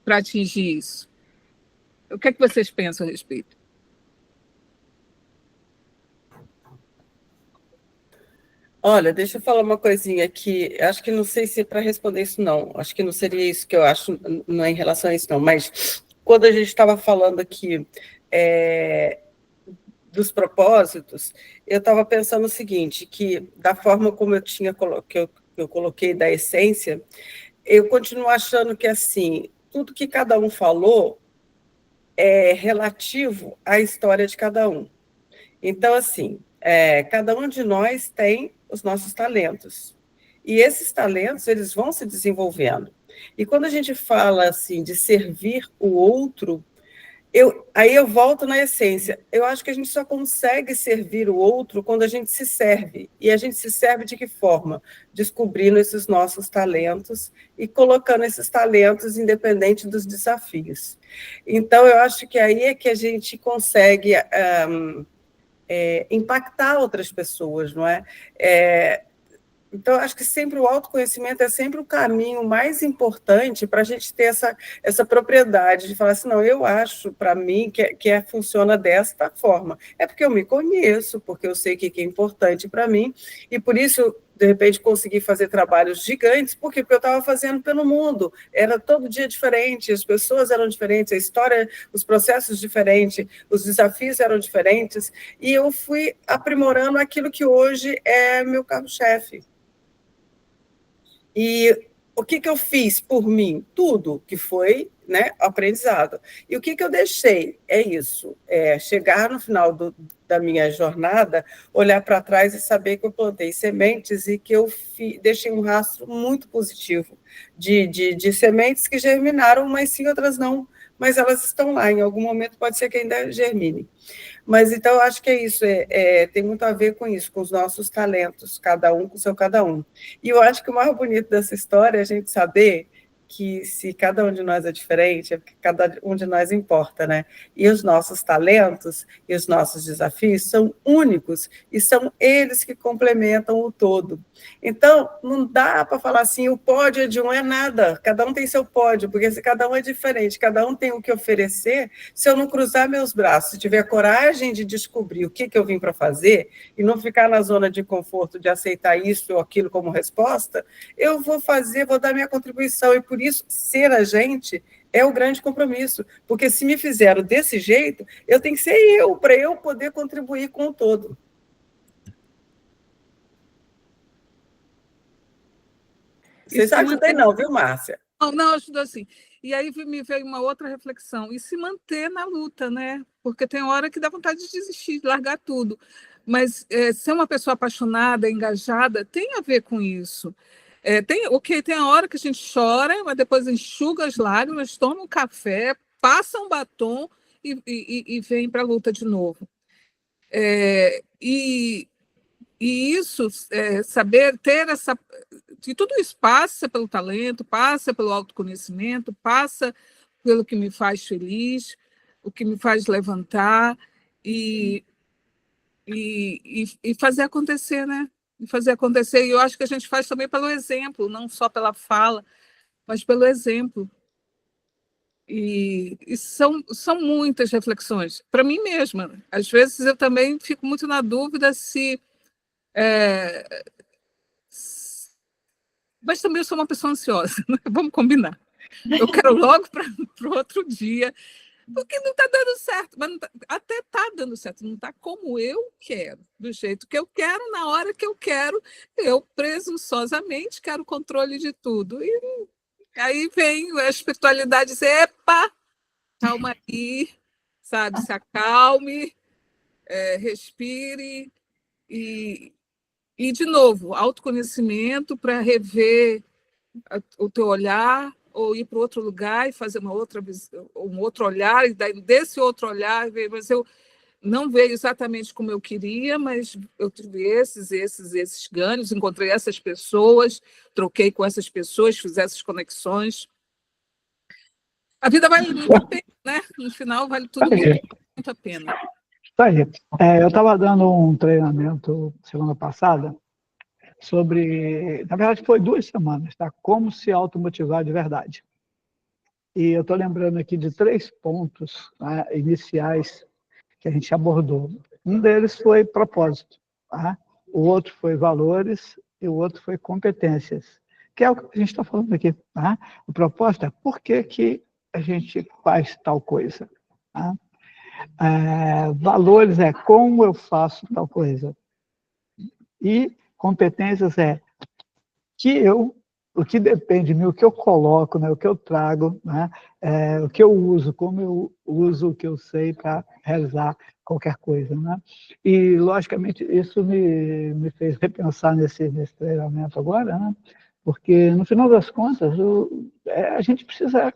para atingir isso. O que é que vocês pensam a respeito? Olha, deixa eu falar uma coisinha aqui. Acho que não sei se é para responder isso, não. Acho que não seria isso que eu acho, não é em relação a isso, não. Mas quando a gente estava falando aqui dos propósitos, eu estava pensando o seguinte, que da forma como eu coloquei da essência, eu continuo achando que, assim, tudo que cada um falou é relativo à história de cada um. Então, assim, cada um de nós tem os nossos talentos. E esses talentos, eles vão se desenvolvendo. E quando a gente fala, assim, de servir o outro, aí eu volto na essência. Eu acho que a gente só consegue servir o outro quando a gente se serve. E a gente se serve de que forma? Descobrindo esses nossos talentos e colocando esses talentos independente dos desafios. Então, eu acho que aí é que a gente consegue impactar outras pessoas, não é? Então, acho que sempre o autoconhecimento é sempre o caminho mais importante para a gente ter essa propriedade de falar assim, não, eu acho, para mim, que funciona desta forma. É porque eu me conheço, porque eu sei o que é importante para mim, e por isso, de repente, consegui fazer trabalhos gigantes, por quê? Porque eu estava fazendo pelo mundo, era todo dia diferente, as pessoas eram diferentes, a história, os processos diferentes, os desafios eram diferentes, e eu fui aprimorando aquilo que hoje é meu carro-chefe. E o que eu fiz por mim? Tudo que foi, né, aprendizado. E o que eu deixei? É isso, chegar no final da minha jornada, olhar para trás e saber que eu plantei sementes e que eu deixei um rastro muito positivo de sementes que germinaram, mas sim, outras não. Mas elas estão lá, em algum momento pode ser que ainda germine. Mas então eu acho que é isso, tem muito a ver com isso, com os nossos talentos, cada um com o seu cada um. E eu acho que o mais bonito dessa história é a gente saber que se cada um de nós é diferente, é porque cada um de nós importa, né? E os nossos talentos e os nossos desafios são únicos e são eles que complementam o todo. Então, não dá para falar assim, o pódio de um é nada, cada um tem seu pódio, porque se cada um é diferente, cada um tem o que oferecer, se eu não cruzar meus braços, se tiver coragem de descobrir o que eu vim para fazer e não ficar na zona de conforto de aceitar isso ou aquilo como resposta, eu vou dar minha contribuição, e por isso ser a gente é o grande compromisso, porque se me fizeram desse jeito, eu tenho que ser eu, para eu poder contribuir com o todo. Vocês ajudem não, viu, Márcia? Não, ajudou sim. E aí me veio uma outra reflexão, e se manter na luta, né? Porque tem hora que dá vontade de desistir, de largar tudo. Mas ser uma pessoa apaixonada, engajada, tem a ver com isso. Tem a hora que a gente chora, mas depois enxuga as lágrimas, toma um café, passa um batom e vem para a luta de novo. E isso, saber ter essa... E tudo isso passa pelo talento, passa pelo autoconhecimento, passa pelo que me faz feliz, o que me faz levantar e fazer acontecer, né? E fazer acontecer. E eu acho que a gente faz também pelo exemplo, não só pela fala, mas pelo exemplo. E são muitas reflexões. Para mim mesma. Às vezes eu também fico muito na dúvida se... Mas também eu sou uma pessoa ansiosa, né? Vamos combinar. Eu quero logo para o outro dia, porque não está dando certo, mas até está dando certo, não está como eu quero, do jeito que eu quero, na hora que eu quero, eu presunçosamente quero o controle de tudo. E aí vem a espiritualidade dizer, epa, calma aí, sabe, se acalme, respire e, de novo, autoconhecimento para rever o teu olhar, ou ir para outro lugar e fazer um outro olhar, e daí desse outro olhar, mas eu não vejo exatamente como eu queria, mas eu tive esses ganhos, encontrei essas pessoas, troquei com essas pessoas, fiz essas conexões. A vida vale muito a pena, né? No final, vale tudo muito a pena. Isso aí. Eu estava dando um treinamento semana passada sobre, na verdade foi 2 semanas, tá? Como se automotivar de verdade. E eu estou lembrando aqui de 3 pontos, né, iniciais que a gente abordou. Um deles foi propósito, tá? O outro foi valores e o outro foi competências, que é o que a gente está falando aqui. Tá? O propósito é por que a gente faz tal coisa. Tá? Valores é como eu faço tal coisa. E competências é o que depende de mim, o que eu coloco, né, o que eu trago, né, o que eu uso, como eu uso o que eu sei para realizar qualquer coisa. Né? E, logicamente, isso me fez repensar nesse treinamento agora, né? Porque, no final das contas, a gente precisa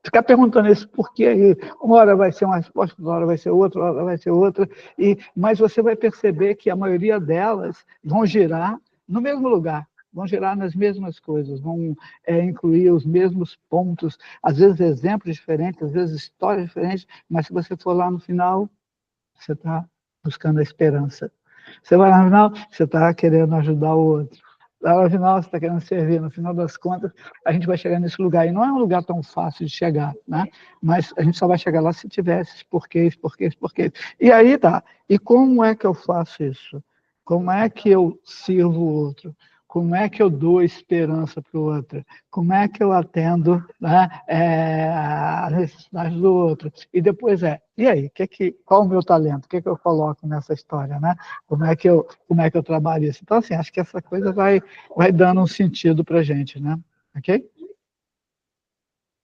ficar perguntando isso porquê aí. Uma hora vai ser uma resposta, uma hora vai ser outra, uma hora vai ser outra, mas você vai perceber que a maioria delas vão girar no mesmo lugar, vão girar nas mesmas coisas, vão incluir os mesmos pontos, às vezes exemplos diferentes, às vezes histórias diferentes, mas se você for lá no final, você está buscando a esperança. Você vai lá no final, você está querendo ajudar o outro. Lá no final, você está querendo servir. No final das contas, a gente vai chegar nesse lugar. E não é um lugar tão fácil de chegar, né? Mas a gente só vai chegar lá se tiver esses porquês. E aí tá. E como é que eu faço isso? Como é que eu sirvo o outro? Como é que eu dou esperança para o outro? Como é que eu atendo, né, a necessidade do outro? E depois e aí? Qual o meu talento? O que eu coloco nessa história? Né? Como é que eu trabalho isso? Então, assim, acho que essa coisa vai dando um sentido para a gente, né? Ok?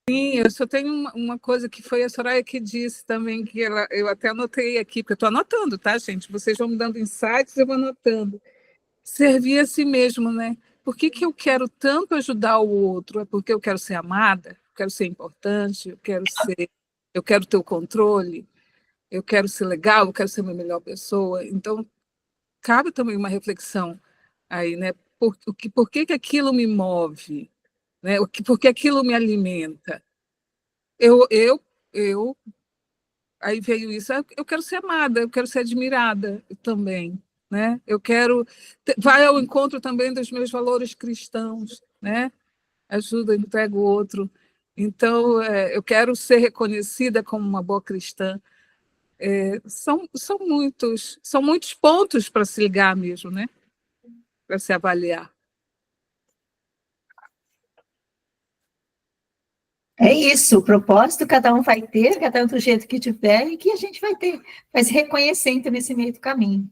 Sim, eu só tenho uma coisa que foi a Soraya que disse também, que eu até anotei aqui, porque eu estou anotando, tá, gente? Vocês vão me dando insights, eu vou anotando. Servir a si mesmo, né? Por que eu quero tanto ajudar o outro? É porque eu quero ser amada, eu quero ser importante, eu quero ter o controle, eu quero ser legal, eu quero ser uma melhor pessoa. Então, cabe também uma reflexão aí, né? Por que aquilo me move? Né? Por que aquilo me alimenta? Eu aí veio isso, eu quero ser amada, eu quero ser admirada também, né? Eu quero vai ao encontro também dos meus valores cristãos, né? Ajuda, entrega o outro. Então, eu quero ser reconhecida como uma boa cristã. São muitos pontos para se ligar mesmo, né? Para se avaliar. É isso, o propósito cada um vai ter, cada um do jeito que tiver, e que a gente vai se reconhecendo nesse meio do caminho.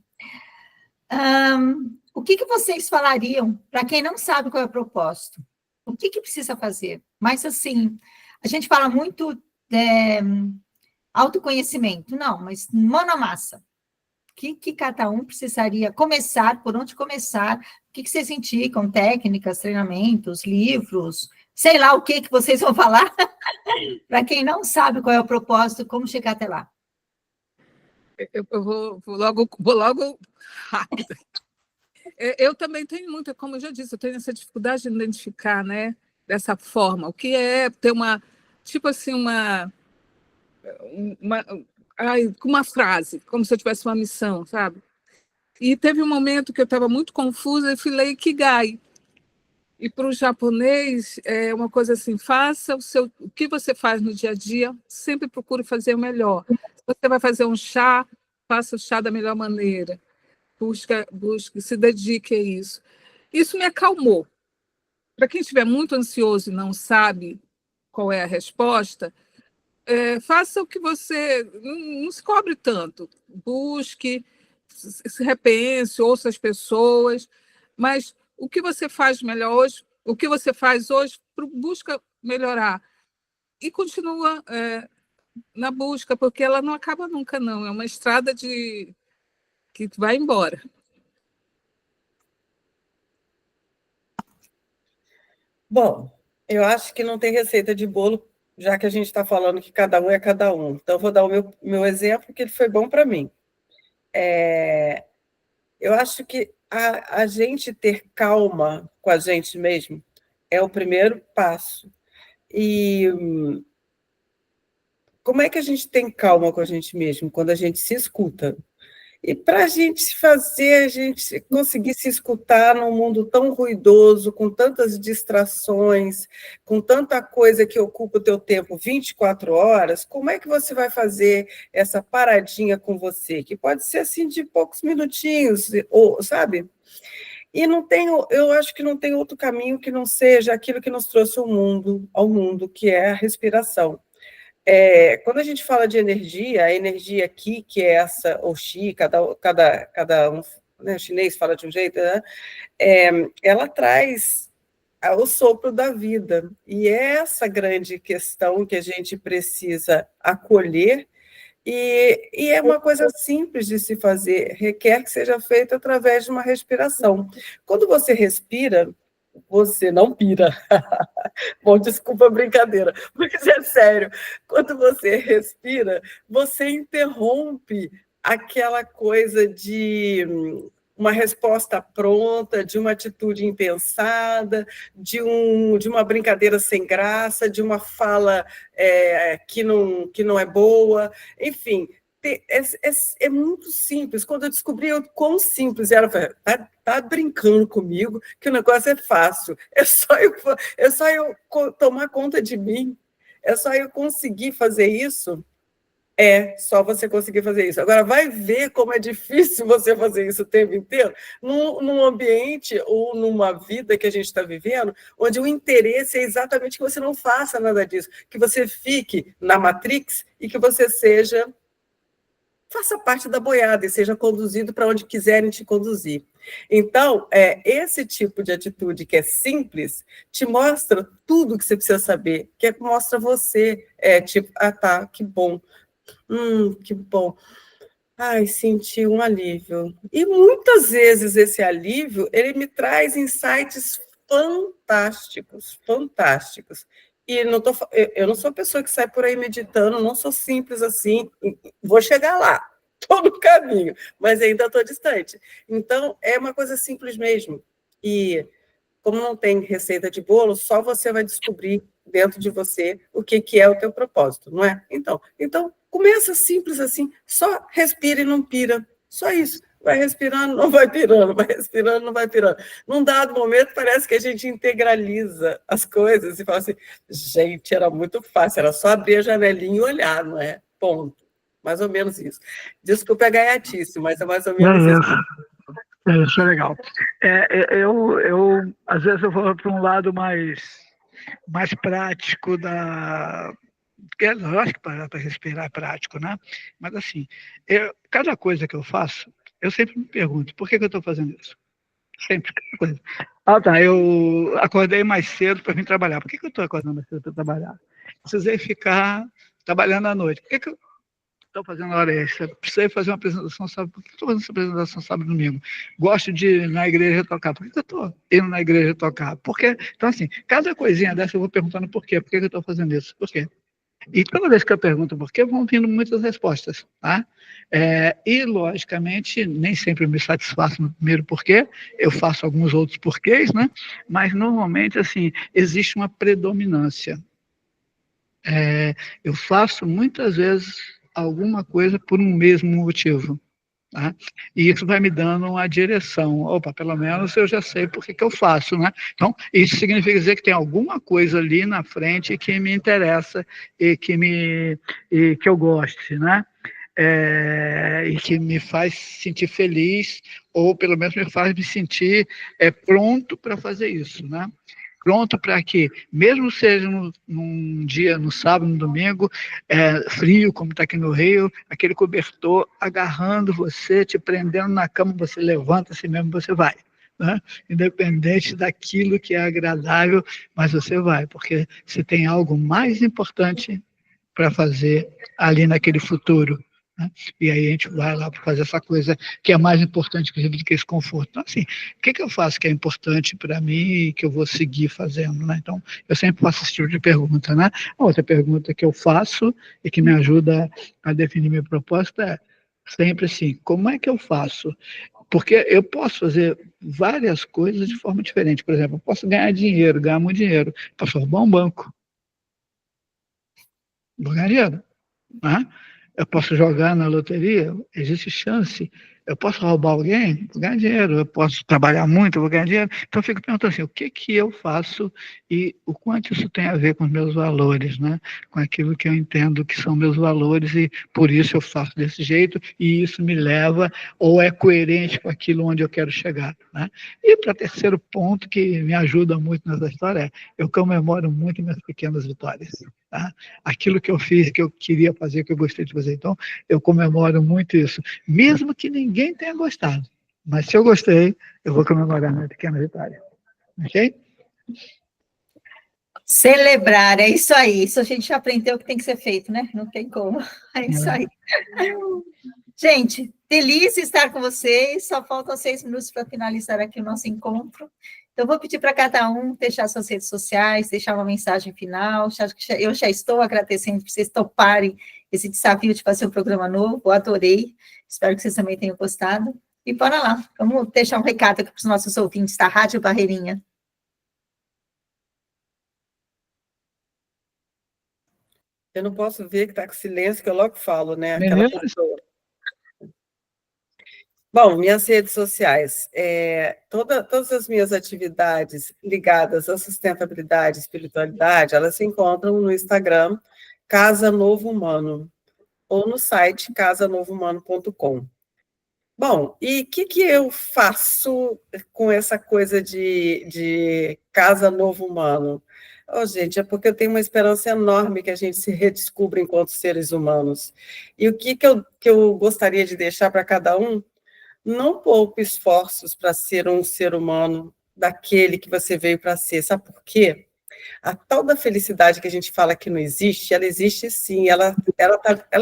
O que vocês falariam para quem não sabe qual é o propósito? O que precisa fazer? Mas, assim, a gente fala muito de autoconhecimento, não, mas mão na massa. O que cada um precisaria começar, por onde começar? O que vocês indicam? Técnicas, treinamentos, livros, sei lá o que vocês vão falar, para quem não sabe qual é o propósito, como chegar até lá. Eu vou logo rápido. Eu também tenho muita, como eu já disse, eu tenho essa dificuldade de identificar, né, dessa forma, o que é ter tipo assim, uma frase, como se eu tivesse uma missão, sabe? E teve um momento que eu estava muito confusa e falei Ikigai. E para o japonês, é uma coisa assim, o que você faz no dia a dia, sempre procure fazer o melhor. Se você vai fazer um chá, faça o chá da melhor maneira. Busque, se dedique a isso. Isso me acalmou. Para quem estiver muito ansioso e não sabe qual é a resposta, faça o que você... Não se cobre tanto. Busque, se repense, ouça as pessoas, mas o que você faz melhor hoje, o que você faz hoje, busca melhorar. E continua na busca, porque ela não acaba nunca, não. É uma estrada que vai embora. Bom, eu acho que não tem receita de bolo, já que a gente está falando que cada um é cada um. Então, vou dar o meu exemplo, que ele foi bom para mim. Eu acho que a gente ter calma com a gente mesmo é o primeiro passo. E como é que a gente tem calma com a gente mesmo? Quando a gente se escuta. E para a gente conseguir se escutar num mundo tão ruidoso, com tantas distrações, com tanta coisa que ocupa o teu tempo 24 horas, como é que você vai fazer essa paradinha com você? Que pode ser assim de poucos minutinhos, sabe? E eu acho que não tem outro caminho que não seja aquilo que nos trouxe ao mundo, que é a respiração. Quando a gente fala de energia, a energia aqui, que é essa, ou Qi, cada um, né, o chinês fala de um jeito, né? Ela traz o sopro da vida. E é essa grande questão que a gente precisa acolher, e é uma coisa simples de se fazer, requer que seja feita através de uma respiração. Quando você respira, você não pira. Bom, desculpa a brincadeira, mas é sério. Quando você respira, você interrompe aquela coisa de uma resposta pronta, de uma atitude impensada, de uma brincadeira sem graça, de uma fala que não é boa, enfim. É muito simples. Quando eu descobri o quão simples era, eu falei, tá brincando comigo que o negócio é fácil. É só eu tomar conta de mim. É só eu conseguir fazer isso. É só você conseguir fazer isso. Agora, vai ver como é difícil você fazer isso o tempo inteiro num ambiente ou numa vida que a gente está vivendo, onde o interesse é exatamente que você não faça nada disso, que você fique na Matrix e que você faça parte da boiada e seja conduzido para onde quiserem te conduzir. Então, esse tipo de atitude que é simples, te mostra tudo que você precisa saber, que mostra você, tipo, tá, que bom, que bom. Ai, senti um alívio. E muitas vezes esse alívio, ele me traz insights fantásticos, fantásticos. E eu não sou a pessoa que sai por aí meditando, não sou simples assim, vou chegar lá, estou no caminho, mas ainda estou distante. Então, é uma coisa simples mesmo. E como não tem receita de bolo, só você vai descobrir dentro de você o que é o teu propósito, não é? Então começa simples assim, só respira e não pira, só isso. Vai respirando, não vai pirando, vai respirando, não vai pirando. Num dado momento, parece que a gente integraliza as coisas e fala assim, gente, era muito fácil, era só abrir a janelinha e olhar, não é? Ponto. Mais ou menos isso. Desculpa a gaiatice, mas é mais ou menos isso. Isso é legal. Eu às vezes eu vou para um lado mais mais prático da... É lógico que para respirar é prático, né? Mas assim, cada coisa que eu faço, eu sempre me pergunto, por que eu estou fazendo isso? Sempre, cada coisa. Ah, tá, eu acordei mais cedo para vir trabalhar. Por que eu estou acordando mais cedo para trabalhar? Precisei ficar trabalhando à noite. Por que eu estou fazendo hora extra? Precisei fazer uma apresentação sábado. Por que eu estou fazendo essa apresentação sábado e domingo? Gosto de ir na igreja tocar. Por que eu estou indo na igreja tocar? Porque, então, assim, cada coisinha dessa eu vou perguntando por quê. Por que eu estou fazendo isso? Por quê? E toda vez que eu pergunto por quê, vão vindo muitas respostas, tá? E, logicamente, nem sempre eu me satisfaço no primeiro porquê, eu faço alguns outros porquês, né? Mas, normalmente, assim, existe uma predominância. Eu faço, muitas vezes, alguma coisa por um mesmo motivo. Tá? E isso vai me dando uma direção. Opa, pelo menos eu já sei por que eu faço, né? Então, isso significa dizer que tem alguma coisa ali na frente que me interessa e que eu goste, né? E que me faz sentir feliz, ou pelo menos me faz me sentir pronto para fazer isso, né? Pronto para que, mesmo seja num dia, no sábado, no domingo, frio, como está aqui no Rio, aquele cobertor agarrando você, te prendendo na cama, você levanta assim mesmo, você vai. Né? Independente daquilo que é agradável, mas você vai, porque você tem algo mais importante para fazer ali naquele futuro. Né? E aí a gente vai lá para fazer essa coisa que é mais importante do que esse conforto. Então, assim, o que eu faço que é importante para mim e que eu vou seguir fazendo? Né? Então, eu sempre faço esse tipo de pergunta. Né? Outra pergunta que eu faço e que me ajuda a definir meu propósito é sempre assim, como é que eu faço? Porque eu posso fazer várias coisas de forma diferente. Por exemplo, eu posso ganhar dinheiro, ganhar muito dinheiro, posso roubar um banco, vou ganhar dinheiro. Né? Eu posso jogar na loteria, existe chance. Eu posso roubar alguém, vou ganhar dinheiro. Eu posso trabalhar muito, vou ganhar dinheiro. Então, eu fico perguntando assim, o que eu faço e o quanto isso tem a ver com os meus valores, né? Com aquilo que eu entendo que são meus valores e por isso eu faço desse jeito e isso me leva ou é coerente com aquilo onde eu quero chegar, né? E para terceiro ponto que me ajuda muito nessa história eu comemoro muito minhas pequenas vitórias. Tá? Aquilo que eu fiz, que eu queria fazer, que eu gostei de fazer. Então, eu comemoro muito isso. Mesmo que ninguém tenha gostado. Mas se eu gostei, eu vou comemorar minha pequena vitória. Ok? Celebrar, é isso aí. Isso a gente já aprendeu que tem que ser feito, né? Não tem como. É isso aí. Gente, delícia estar com vocês. Só faltam 6 minutos para finalizar aqui o nosso encontro. Então, vou pedir para cada um deixar suas redes sociais, deixar uma mensagem final. Eu já estou agradecendo por vocês toparem esse desafio de fazer um programa novo. Adorei. Espero que vocês também tenham gostado. E bora lá. Vamos deixar um recado aqui para os nossos ouvintes da Rádio Barreirinha. Eu não posso ver que está com silêncio, que eu logo falo, né? Aquela Meninas? pessoa. Bom, minhas redes sociais. Todas as minhas atividades ligadas à sustentabilidade e espiritualidade, elas se encontram no Instagram, Casa Novo Humano, ou no site casanovomano.com. Bom, e o que eu faço com essa coisa de Casa Novo Humano? Oh, gente, é porque eu tenho uma esperança enorme que a gente se redescubra enquanto seres humanos. E o que eu gostaria de deixar para cada um? Não poupe esforços para ser um ser humano daquele que você veio para ser. Sabe por quê? A tal da felicidade que a gente fala que não existe, ela existe sim, ela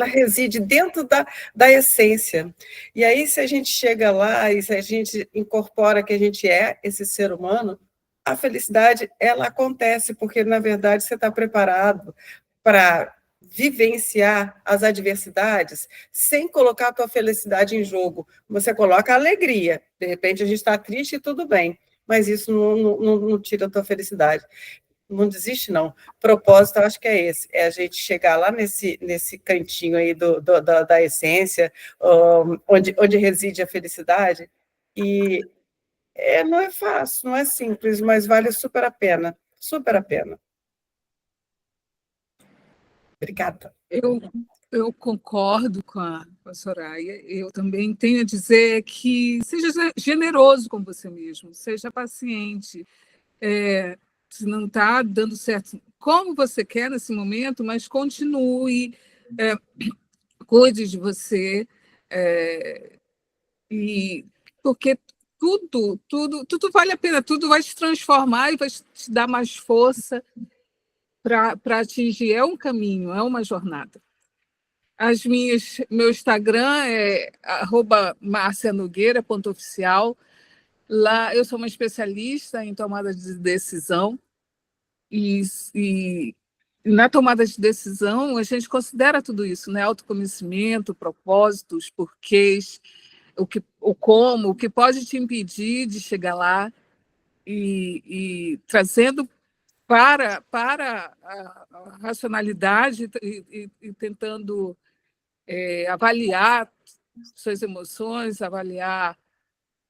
reside dentro da essência. E aí, se a gente chega lá e se a gente incorpora que a gente é esse ser humano, a felicidade, ela acontece, porque, na verdade, você está preparado para vivenciar as adversidades sem colocar a tua felicidade em jogo. Você coloca a alegria. De repente, a gente está triste e tudo bem, mas isso não tira a tua felicidade. Não desiste, não. Propósito, eu acho que é esse, é a gente chegar lá nesse cantinho aí da essência, onde reside a felicidade, e não é fácil, não é simples, mas vale super a pena, super a pena. Obrigada. Eu concordo com a Soraya. Eu também tenho a dizer que seja generoso com você mesmo, seja paciente. se não está dando certo como você quer nesse momento, mas continue, cuide de você, e porque tudo vale a pena, tudo vai te transformar e vai te dar mais força para atingir. É um caminho, é uma jornada. Meu Instagram é @marcianogueira.oficial. Lá eu sou uma especialista em tomada de decisão e na tomada de decisão a gente considera tudo isso, né? Autoconhecimento, propósitos, porquês, o como, o que pode te impedir de chegar lá e trazendo para a racionalidade e tentando avaliar suas emoções, avaliar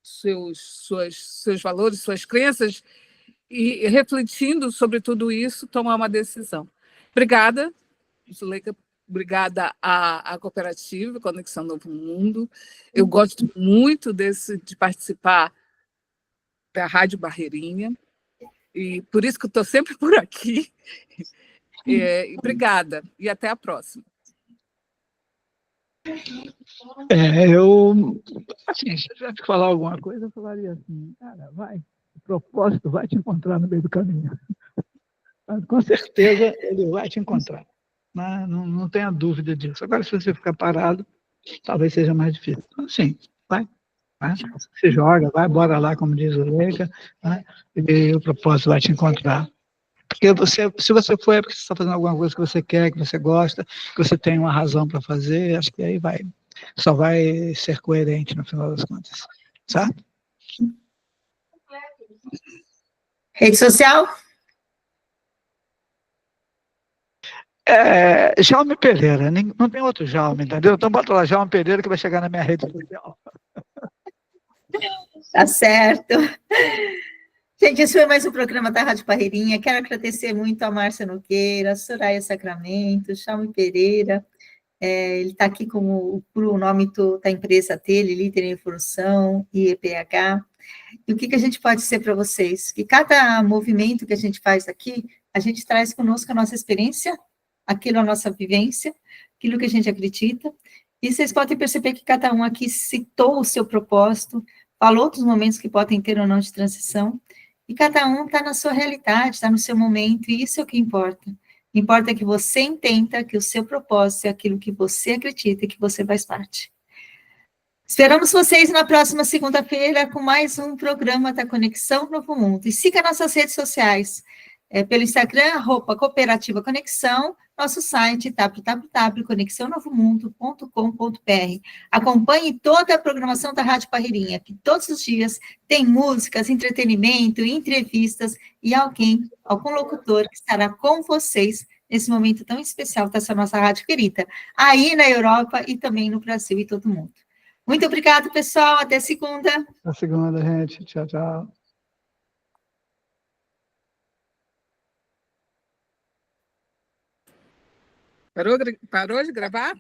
seus valores, suas crenças, e refletindo sobre tudo isso, tomar uma decisão. Obrigada, Zuleika, obrigada à cooperativa Conexão Novo Mundo. Eu gosto muito de participar da Rádio Barreirinha, e por isso que eu estou sempre por aqui. Obrigada, e até a próxima. Assim, se eu tivesse que falar alguma coisa, eu falaria assim, cara, o propósito vai te encontrar no meio do caminho. Mas, com certeza ele vai te encontrar. Não tenha dúvida disso. Agora, se você ficar parado, talvez seja mais difícil. Então, sim, vai. Se joga, vai, bora lá, como diz o Leica, né? E o propósito vai te encontrar. Porque se você for, é porque você está fazendo alguma coisa que você quer, que você gosta, que você tem uma razão para fazer, acho que aí só vai ser coerente no final das contas. Certo? Rede social? Jaume Pereira, não tem outro Jaume, entendeu? Então bota lá, Jaume Pereira, que vai chegar na minha rede social. Tá certo. Gente, esse foi mais um programa da Rádio Barreirinha. Quero agradecer muito a Márcia Nogueira, a Soraya Sacramento, Jaume Pereira. Ele está aqui como o nome da empresa dele, Líder em Evolução, IEPH. E o que a gente pode dizer para vocês? Que cada movimento que a gente faz aqui, a gente traz conosco a nossa experiência, aquilo a nossa vivência, aquilo que a gente acredita. E vocês podem perceber que cada um aqui citou o seu propósito, falou dos momentos que podem ter ou não de transição, e cada um está na sua realidade, está no seu momento, e isso é o que importa. Importa que você entenda que o seu propósito é aquilo que você acredita e que você faz parte. Esperamos vocês na próxima segunda-feira com mais um programa da Conexão Novo Mundo. E siga nossas redes sociais, pelo Instagram, @Cooperativa Conexão, nosso site www.conexãonovomundo.com.br. Acompanhe toda a programação da Rádio Barreirinha, que todos os dias tem músicas, entretenimento, entrevistas e algum locutor que estará com vocês nesse momento tão especial dessa nossa rádio querida, aí na Europa e também no Brasil e todo mundo. Muito obrigada, pessoal. Até segunda. Até segunda, gente. Tchau, tchau. Parou de gravar?